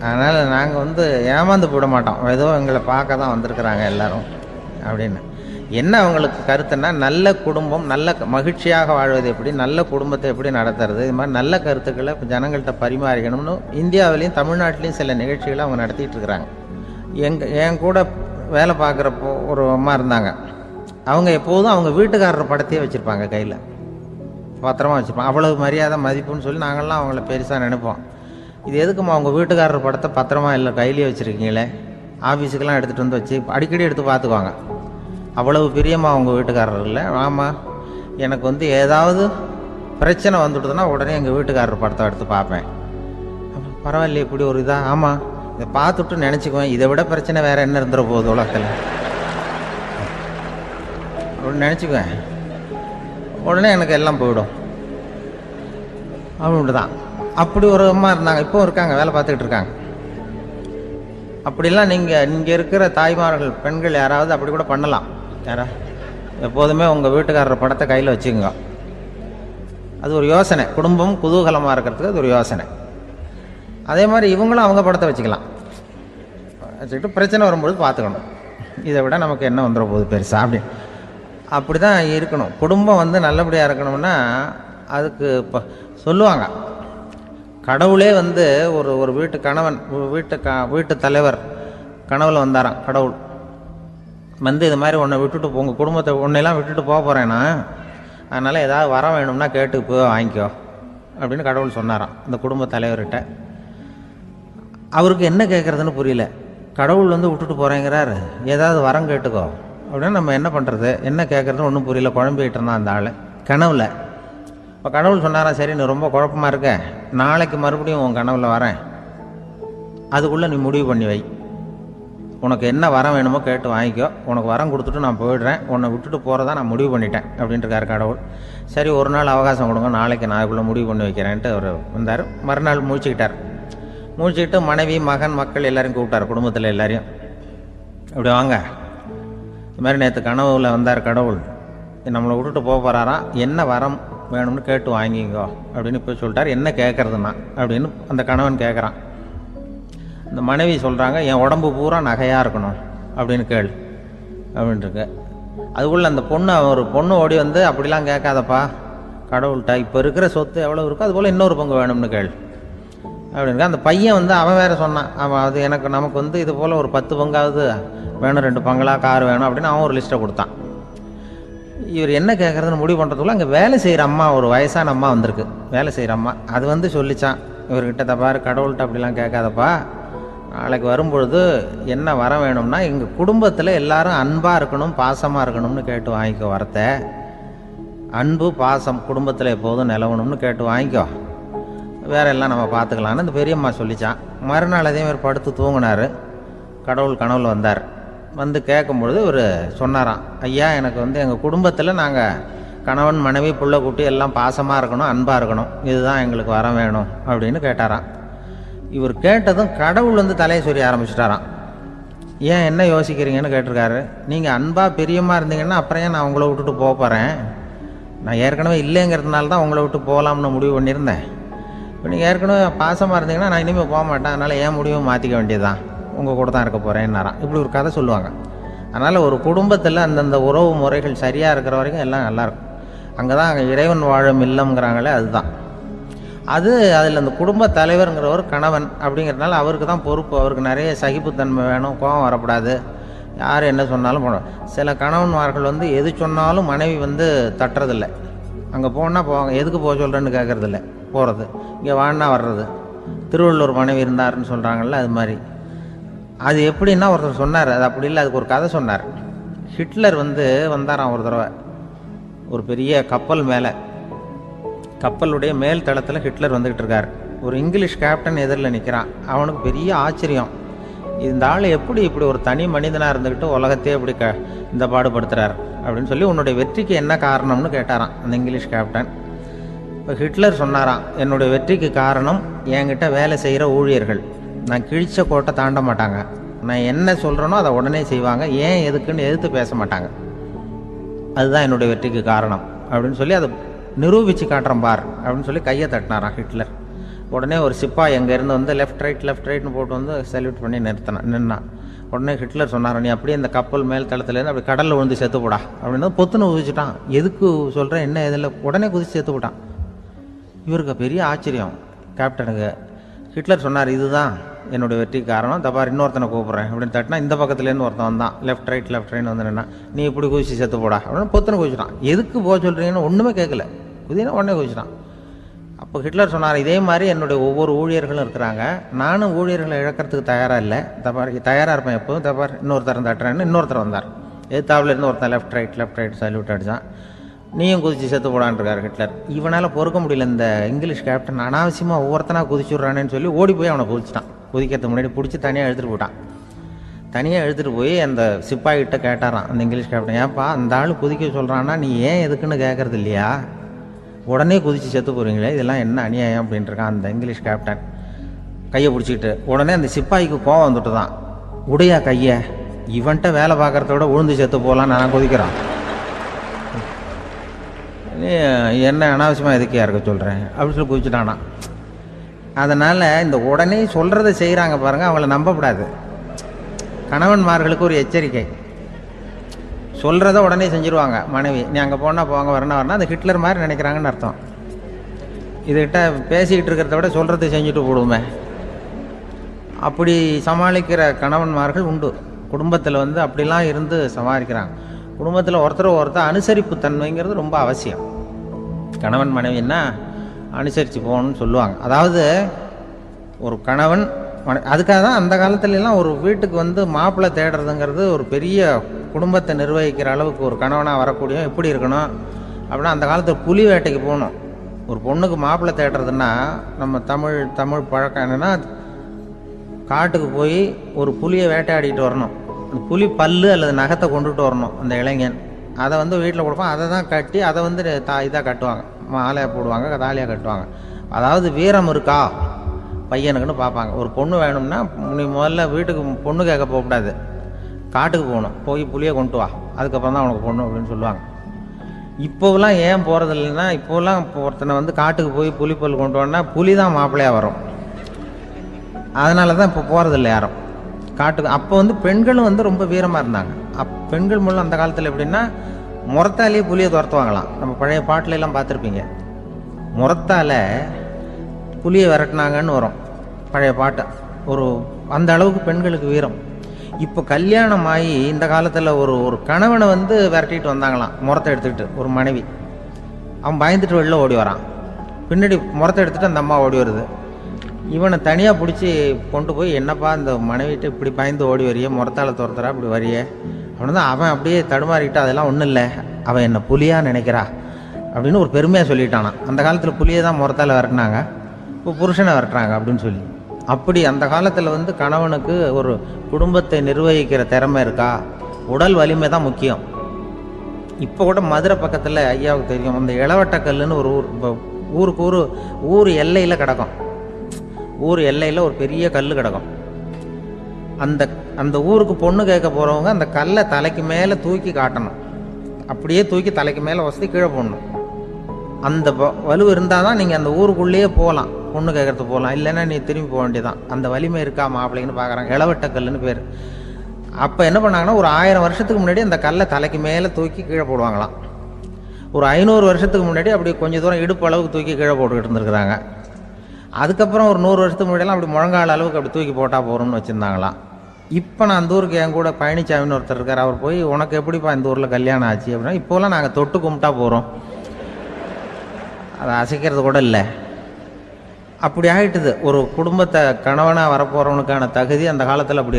அதனால் நாங்கள் ஏமாந்து போட மாட்டோம், ஏதோ எங்களை பார்க்க தான் வந்திருக்கிறாங்க எல்லாரும் அப்படின்னு. என்ன அவங்களுக்கு கருத்துன்னா, நல்ல குடும்பம், நல்ல மகிழ்ச்சியாக வாழ்வது எப்படி, நல்ல குடும்பத்தை எப்படி நடத்துறது, இது மாதிரி நல்ல கருத்துக்களை ஜனங்கள்கிட்ட பரிமாறிக்கணும்னு இந்தியாவிலையும் தமிழ்நாட்டிலையும் சில நிகழ்ச்சிகளை அவங்க நடத்திட்டு இருக்கிறாங்க. என் கூட வேலை பார்க்குறப்போ ஒரு அம்மா இருந்தாங்க, அவங்க எப்போதும் அவங்க வீட்டுக்காரர் படத்தையே வச்சுருப்பாங்க, கையில் பத்திரமா வச்சுருப்பாங்க, அவ்வளவு மரியாதை மதிப்புன்னு சொல்லி நாங்கள்லாம் அவங்கள பெருசாக நினைப்போம். இது எதுக்குமா அவங்க வீட்டுக்காரர் படத்தை பத்திரமா இல்லை கையிலேயே வச்சுருக்கீங்களே, ஆஃபீஸுக்கெல்லாம் எடுத்துகிட்டு வச்சு அடிக்கடி எடுத்து பார்த்துக்குவாங்க, அவ்வளவு பிரியமாக அவங்க வீட்டுக்காரர் இல்லை. ஆமாம், எனக்கு ஏதாவது பிரச்சனை வந்துவிடுதுன்னா உடனே எங்கள் வீட்டுக்காரர் படத்தை எடுத்து பார்ப்பேன். பரவாயில்லையே இப்படி ஒரு இதாக, ஆமாம் இதை பார்த்துட்டு நினச்சிக்குவேன், இதை விட பிரச்சனை வேறு என்ன இருந்துட போகுது உலகத்தில் அப்படின்னு நினச்சிக்குவேன், உடனே எனக்கு எல்லாம் போயிடும் அப்படின்ட்டு தான். அப்படி ஒரு அம்மா இருந்தாங்க, இப்போவும் இருக்காங்க, வேலை பார்த்துக்கிட்டு இருக்காங்க. அப்படிலாம் இங்கே இருக்கிற தாய்மார்கள் பெண்கள் யாராவது அப்படி கூட பண்ணலாம். எப்போதுமே உங்கள் வீட்டுக்காரர் படத்தை கையில் வச்சுக்கோங்க, அது ஒரு யோசனை, குடும்பம் குதூகலமாக இருக்கிறதுக்கு அது ஒரு யோசனை. அதே மாதிரி இவங்களும் அவங்க படத்தை வச்சுக்கலாம், வச்சுக்கிட்டு பிரச்சனை வரும்போது பார்த்துக்கணும், இதை விட நமக்கு என்ன வந்துட போகுது பெருசா அப்படி தான் இருக்கணும். குடும்பம் நல்லபடியாக இருக்கணும்னா அதுக்கு இப்போ சொல்லுவாங்க, கடவுளே வந்து ஒரு வீட்டு கணவன் வீட்டு தலைவர் கனவுல வந்தாராம். கடவுள் வந்து இது மாதிரி உன்னை விட்டுட்டு உங்கள் குடும்பத்தை உன்னையெல்லாம் விட்டுட்டு போக போகிறேன்னா, அதனால் ஏதாவது வரம் வேணும்னா கேட்டு போய் வாங்கிக்கோ அப்படின்னு கடவுள் சொன்னாராம் இந்த குடும்ப தலைவர்கிட்ட. அவருக்கு என்ன கேட்குறதுன்னு புரியல. கடவுள் வந்து விட்டுட்டு போகிறேங்கிறாரு, ஏதாவது வரம் கேட்டுக்கோ அப்படின்னு நம்ம என்ன பண்ணுறது, என்ன கேட்குறதுன்னு ஒன்றும் புரியல. குழம்பிக்கிட்டு இருந்தான் அந்த ஆள் கனவுல. இப்போ கடவுள் சொன்னாராம், சரி நீ ரொம்ப குழப்பமாக இருக்க, நாளைக்கு மறுபடியும் உன் கனவுல வரேன், அதுக்குள்ளே நீ முடிவு பண்ணி வை, உனக்கு என்ன வரம் வேணுமோ கேட்டு வாங்கிக்கோ, உனக்கு வரம் கொடுத்துட்டு நான் போயிடுறேன், உன்னை விட்டுட்டு போகிறதா நான் முடிவு பண்ணிட்டேன் அப்படின்ட்டுருக்காரு கடவுள். சரி ஒரு நாள் அவகாசம் கொடுங்க, நாளைக்கு நான் அதுக்குள்ளே முடிவு பண்ணி வைக்கிறேன்ட்டு அவர் வந்தார். மறுநாள் முழிச்சுக்கிட்டு மனைவி மகன் மக்கள் எல்லாரையும் கூப்பிட்டார், குடும்பத்தில் எல்லாரையும். அப்படி வாங்க, இது மாதிரி நேற்று கனவுல வந்தார் கடவுள், நம்மளை விட்டுட்டு போக போகிறாராம், என்ன வரம் வேணும்னு கேட்டு வாங்கிக்கோ அப்படின்னு போய் சொல்லிட்டார். என்ன கேட்குறதுன்னா அப்படின்னு அந்த கணவன் கேட்குறான். இந்த மனைவி சொல்கிறாங்க, என் உடம்பு பூரா நகையாக இருக்கணும் அப்படின்னு கேள் அப்படின்ட்டுருக்கு. அதுக்குள்ளே அந்த ஒரு பொண்ணு ஓடி வந்து, அப்படிலாம் கேட்காதப்பா கடவுள்கிட்ட, இப்போ இருக்கிற சொத்து எவ்வளோ இருக்கோ அதுபோல் இன்னொரு பங்கு வேணும்னு கேள் அப்படின்னு. அந்த பையன் வந்து அவன் வேறு சொன்னான், அவன் அது நமக்கு வந்து இது போல் ஒரு 10 பங்காவது வேணும், 2 பங்களா கார் வேணும் அப்படின்னு அவன் ஒரு லிஸ்ட்டை கொடுத்தான். இவர் என்ன கேட்குறதுன்னு முடிவு பண்ணுறதுக்குள்ள அங்கே வேலை செய்கிற அம்மா, ஒரு வயசான அம்மா வந்திருக்கு, வேலை செய்கிற அம்மா. அது வந்து சொல்லிச்சான் இவர்கிட்ட, தப்பாரு கடவுள்கிட்ட அப்படிலாம் கேட்காதப்பா, நாளைக்கு வரும்பொழுது என்ன வர வேணும்னா எங்கள் குடும்பத்தில் எல்லாரும் அன்பாக இருக்கணும், பாசமாக இருக்கணும்னு கேட்டு வாங்கிக்கோ வரத்தை, அன்பு பாசம் குடும்பத்தில் எப்போதும் நிலவணும்னு கேட்டு வாங்கிக்கோ, வேற எல்லாம் நம்ம பார்த்துக்கலான்னு இந்த பெரியம்மா சொல்லிச்சான். மறுநாள் அதே மாதிரி படுத்து தூங்கினார். கடவுள் கனவுல வந்தார். வந்து கேட்கும்பொழுது இவர் சொன்னாராம், ஐயா எனக்கு வந்து எங்கள் குடும்பத்தில் நாங்கள் கணவன் மனைவி புள்ள குட்டி எல்லாம் பாசமாக இருக்கணும், அன்பாக இருக்கணும், இதுதான் எங்களுக்கு வர வேணும் அப்படின்னு கேட்டாராம். இவர் கேட்டதும் கடவுள் வந்து தலையை சொரிய ஆரம்பிச்சிட்டாராம். ஏன் என்ன யோசிக்கிறீங்கன்னு கேட்டிருக்காரு. நீங்கள் அன்பாக பிரியமாக இருந்தீங்கன்னா அப்புறம் ஏன் நான் உங்களை விட்டுட்டு போக போகிறேன், நான் ஏற்கனவே இல்லைங்கிறதுனால தான் உங்களை விட்டு போகலாம்னு முடிவு பண்ணியிருந்தேன். இப்போ நீங்கள் ஏற்கனவே பாசமாக இருந்தீங்கன்னா நான் இனிமேல் போக மாட்டேன், அதனால் ஏன் முடிவும் மாற்றிக்க வேண்டியதுதான், உங்கள் கூட தான் இருக்க போகிறேன்னாராம். இப்படி ஒரு கதை சொல்லுவாங்க. அதனால் ஒரு குடும்பத்தில் அந்தந்த உறவு முறைகள் சரியாக இருக்கிற வரைக்கும் எல்லாம் நல்லாயிருக்கும். அங்கே தான் அங்கே இறைவன் வாழும் இல்லம்ங்கிறாங்களே, அதுதான் அது. அதில் அந்த குடும்ப தலைவருங்கிறவர் கணவன் அப்படிங்கிறதுனால அவருக்கு தான் பொறுப்பு. அவருக்கு நிறைய சகிப்புத்தன்மை வேணும், கோபம் வரக்கூடாது, யார் என்ன சொன்னாலும் போகணும். சில கணவன்மார்கள் வந்து எது சொன்னாலும் மனைவி வந்து தட்டுறதில்லை. அங்கே போனால் போவாங்க, எதுக்கு போக சொல்கிறேன்னு கேட்குறதில்ல, போகிறது. இங்கே வான்னா வர்றது. திருவள்ளுவர் மனைவி இருந்தாருன்னு சொல்கிறாங்கல்ல, அது மாதிரி. அது எப்படின்னா ஒருத்தர் சொன்னார், அது அப்படி இல்லை, அதுக்கு ஒரு கதை சொன்னார். ஹிட்லர் வந்து வந்தாராம் ஒரு தடவை, ஒரு பெரிய கப்பல் மேலே, கப்பலுடைய மேல் தளத்தில் ஹிட்லர் வந்துக்கிட்டு இருக்கார். ஒரு இங்கிலீஷ் கேப்டன் எதிரில் நிற்கிறான். அவனுக்கு பெரிய ஆச்சரியம், இந்த ஆள் எப்படி இப்படி ஒரு தனி மனிதனாக இருந்துக்கிட்டு உலகத்தையே இப்படி இந்த பாடுபடுத்துகிறார் அப்படின்னு சொல்லி, உன்னுடைய வெற்றிக்கு என்ன காரணம்னு கேட்டாராம் அந்த இங்கிலீஷ் கேப்டன். இப்போ ஹிட்லர் சொன்னாராம், என்னுடைய வெற்றிக்கு காரணம் என்கிட்ட வேலை செய்கிற ஊழியர்கள், நான் கிழிச்ச கோட்டை தாண்ட மாட்டாங்க, நான் என்ன சொல்கிறேனோ அதை உடனே செய்வாங்க, ஏன் எதுக்குன்னு எதிர்த்து பேச மாட்டாங்க, அதுதான் என்னுடைய வெற்றிக்கு காரணம் அப்படின்னு சொல்லி அதை நிரூபித்து காட்டுறேன் பார் அப்படின்னு சொல்லி கையை தட்டினாராம் ஹிட்லர். உடனே ஒரு சிப்பாய் அங்கேருந்து வந்து லெஃப்ட் ரைட்னு போட்டு வந்து சல்யூட் பண்ணி நின்னான். உடனே ஹிட்லர் சொன்னார், நீ அப்படியே இந்த கப்பல் மேல் தளத்துலேருந்து அப்படி கடலில் விழுந்து செத்து போடா அப்படின்னு பொத்துன்னு குதிச்சுட்டான். எதுக்கு சொல்கிறேன் என்ன இதில், உடனே குதிச்சு செத்து போட்டான். இவருக்கு பெரிய ஆச்சரியம் கேப்டனுக்கு. ஹிட்லர் சொன்னார், இதுதான் என்னுடைய வெற்றிக்கு காரணம், தப்பார் இன்னொருத்தனை கூப்பிட்றேன் அப்படின்னு தட்டினா, இந்த பக்கத்துலேருந்து ஒருத்தன் வந்தான், லெஃப்ட் ரைட்னு வந்து நின்னா, நீ இப்படி குதிச்சு செத்து போடா அப்படின்னு பொத்துன்னு குதிச்சுட்டான். எதுக்கு போக சொல்கிறீங்கன்னு ஒன்றுமே கேட்கல, குதினா உடனே குதிச்சுட்டான். அப்போ ஹிட்லர் சொன்னார், இதே மாதிரி என்னுடைய ஒவ்வொரு ஊழியர்களும் இருக்கிறாங்க, நானும் ஊழியர்களை இழக்கிறதுக்கு தயாராக இல்லை, தப்பார் தயாராக இருப்பேன் எப்போதும், தப்பார் இன்னொருத்தரம் தட்டுறேன்னு இன்னொருத்தர் வந்தார். எதிர்த்தாப்புலேருந்து ஒருத்தன் லெஃப்ட் ரைட் சல்யூட் அடித்தான். நீயும் குதிச்சு செத்து போடான்ருக்கார் ஹிட்லர். இவனால் பொறுக்க முடியல, இந்த இங்கிலீஷ் கேப்டன் அனாவசியமாக ஒவ்வொருத்தனாக குதிச்சுட்றானேன்னு சொல்லி ஓடி போய் அவனை குதிச்சிட்டான். குதிக்கிறதுக்கு முன்னாடி பிடிச்சி தனியாக எடுத்துகிட்டு போட்டான். தனியாக எடுத்துகிட்டு போய் அந்த சிப்பாய்கிட்ட கேட்டாரான் அந்த இங்கிலீஷ் கேப்டன், ஏன்ப்பா அந்த ஆள் குதிக்க சொல்கிறான்னா நீ ஏன் எதுக்குன்னு கேட்குறது இல்லையா, உடனே குதித்து செத்து போகிறீங்களே, இதெல்லாம் என்ன அநியாயம் அப்படின்ட்டுருக்கான் அந்த இங்கிலீஷ் கேப்டன் கையை பிடிச்சிக்கிட்டு. உடனே அந்த சிப்பாய்க்கு கோவம் வந்துட்டு தான், உடையா கையை, இவன்ட்ட வேலை பார்க்குறத விட உழுந்து செத்து போகலான்னு நான் குதிக்கிறான், என்ன அனாவசியமாக எதுக்கையா இருக்க சொல்கிறேன் அப்படின்னு சொல்லி குதிச்சுட்டானா. அதனால் இந்த உடனே சொல்கிறத செய்கிறாங்க பாருங்கள், அவங்கள நம்பக்கூடாது. கணவன்மார்களுக்கு ஒரு எச்சரிக்கை, சொல்கிறத உடனே செஞ்சுருவாங்க மனைவி, நீ அங்கே போனால் போவாங்க வரணும் அந்த ஹிட்லர் மாதிரி நினைக்கிறாங்கன்னு அர்த்தம். இதுகிட்ட பேசிக்கிட்டு இருக்கிறத விட சொல்கிறத செஞ்சுட்டு போடுவோமே. அப்படி சமாளிக்கிற கணவன்மார்கள் உண்டு. குடும்பத்தில் வந்து அப்படிலாம் இருந்து சமாளிக்கிறாங்க. குடும்பத்தில் ஒருத்தர் அனுசரிப்பு தன்மைங்கிறது ரொம்ப அவசியம். கணவன் மனைவின்னா அனுசரித்து போகணும்னு சொல்லுவாங்க. அதாவது ஒரு கணவன் அதுக்காக தான் அந்த காலத்துலலாம் ஒரு வீட்டுக்கு வந்து மாப்பிள்ளை தேடுறதுங்கிறது ஒரு பெரிய குடும்பத்தை நிர்வகிக்கிற அளவுக்கு ஒரு கணவனாக வரக்கூடிய எப்படி இருக்கணும் அப்படின்னா, அந்த காலத்தில் புலி வேட்டைக்கு போகணும். ஒரு பொண்ணுக்கு மாப்பிள்ளை தேடுறதுன்னா நம்ம தமிழ் பழக்கம் என்னென்னா, காட்டுக்கு போய் ஒரு புலியை வேட்டையாடிட்டு வரணும். அந்த புலி பல்லு அல்லது நகத்தை கொண்டுட்டு வரணும் அந்த இளைஞன். அதை வந்து வீட்டில் கொடுப்பான். அதை தான் கட்டி அதை வந்து இதாக கட்டுவாங்க, மாலையாக போடுவாங்க, தாலியாக கட்டுவாங்க. அதாவது வீரம் இருக்கா பையனுக்குன்னு பார்ப்பாங்க. ஒரு பொண்ணு வேணும்னா நீ முதல்ல வீட்டுக்கு பொண்ணு கேட்க போகக்கூடாது, காட்டுக்கு போகணும். போய் புளியை கொண்டு வா, அதுக்கப்புறம் தான் உனக்கு பொண்ணு அப்படின்னு சொல்லுவாங்க. இப்போவெல்லாம் ஏன் போகிறது இல்லைன்னா, இப்போலாம் ஒருத்தனை வந்து காட்டுக்கு போய் புலிப்பல் கொண்டு வரனா புலி தான் மாப்பிள்ளையாக வரும். அதனால தான் இப்போ போகிறதில்ல யாரும் காட்டுக்கு. அப்போ வந்து பெண்களும் வந்து ரொம்ப வீரமாக இருந்தாங்க. பெண்கள் மூலம் அந்த காலத்தில் எப்படின்னா, முறத்தாலேயே புலியை துரத்துவாங்களாம். நம்ம பழைய பாட்டிலெல்லாம் பார்த்துருப்பீங்க. முறத்தால் புலியை விரட்டினாங்கன்னு வரும் பழைய பாட்டை. அந்த அளவுக்கு பெண்களுக்கு வீரம். இப்போ கல்யாணம் ஆகி இந்த காலத்தில் ஒரு கணவனை வந்து விரட்டிட்டு வந்தாங்களாம் முறத்தை எடுத்துக்கிட்டு. ஒரு மனைவி அவன் பயந்துட்டு வெளில ஓடி வரான். பின்னாடி முறத்தை எடுத்துகிட்டு அந்த அம்மா ஓடி வருது. இவனை தனியாக பிடிச்சி கொண்டு போய், என்னப்பா இந்த மனைவிட்டு இப்படி பயந்து ஓடி வரையே, முறத்தால் துரத்துறா இப்படி வரையே அப்படின்னு தான் அவன் அப்படியே தடுமாறிக்கிட்டு, அதெல்லாம் ஒன்றும் இல்லை, அவன் என்ன புலியாக நினைக்கிறா அப்படின்னு ஒரு பெருமையாக சொல்லிட்டானான். அந்த காலத்தில் புலியை தான் முறத்தால் விரட்டினாங்க, இப்போ புருஷனை விரட்டுறாங்க அப்படின்னு சொல்லி. அப்படி அந்த காலத்தில் வந்து கணவனுக்கு ஒரு குடும்பத்தை நிர்வகிக்கிற திறமை இருக்கா, உடல் வலிமை தான் முக்கியம். இப்போ கூட மதுரை பக்கத்தில் ஐயாவுக்கு தெரியும், அந்த இளவட்டக்கல்லுன்னு ஒரு ஊருக்கு ஊர் எல்லையில் கிடக்கும். ஊர் எல்லையில் ஒரு பெரிய கல் கிடக்கும். அந்த ஊருக்கு பொண்ணு கேட்க போகிறவங்க அந்த கல்லை தலைக்கு மேலே தூக்கி காட்டணும். அப்படியே தூக்கி தலைக்கு மேலே வசதி கீழே போடணும். அந்த வலு இருந்தால் தான் நீங்கள் அந்த ஊருக்குள்ளேயே போகலாம், பொண்ணு கேட்கறது போகலாம். இல்லைன்னா நீ திரும்பி போக வேண்டியதான். அந்த வலிமை இருக்கா மாப்பிள்ளைன்னு பார்க்குறாங்க. இளவட்டக்கல்லுன்னு பேர். அப்போ என்ன பண்ணாங்கன்னா, ஒரு 1000 வருஷத்துக்கு முன்னாடி அந்த கல்லை தலைக்கு மேலே தூக்கி கீழே போடுவாங்களாம். ஒரு 500 வருஷத்துக்கு முன்னாடி அப்படி கொஞ்சம் தூரம் இடுப்பு அளவுக்கு தூக்கி கீழே போட்டுக்கிட்டு இருந்துருக்குறாங்க. அதுக்கப்புறம் ஒரு 100 வருஷத்துக்கு முன்னாடியெல்லாம் அப்படி முழங்கால அளவுக்கு அப்படி தூக்கி போட்டால் போகிறோம்னு வச்சுருந்தாங்களாம். இப்போ நான் அந்த ஊருக்கு என் கூட பழனிசாமின்னு ஒருத்தர் இருக்கார். அவர் போய், உனக்கு எப்படிப்பா இந்த ஊரில் கல்யாணம் ஆச்சு அப்படின்னா, இப்போலாம் நாங்கள் தொட்டு கும்பிட்டா போகிறோம், அதை அசைக்கிறது கூட இல்லை. அப்படி ஆகிட்டுது. ஒரு குடும்பத்தை கணவனாக வரப்போகிறவனுக்கான தகுதி அந்த காலத்தில் அப்படி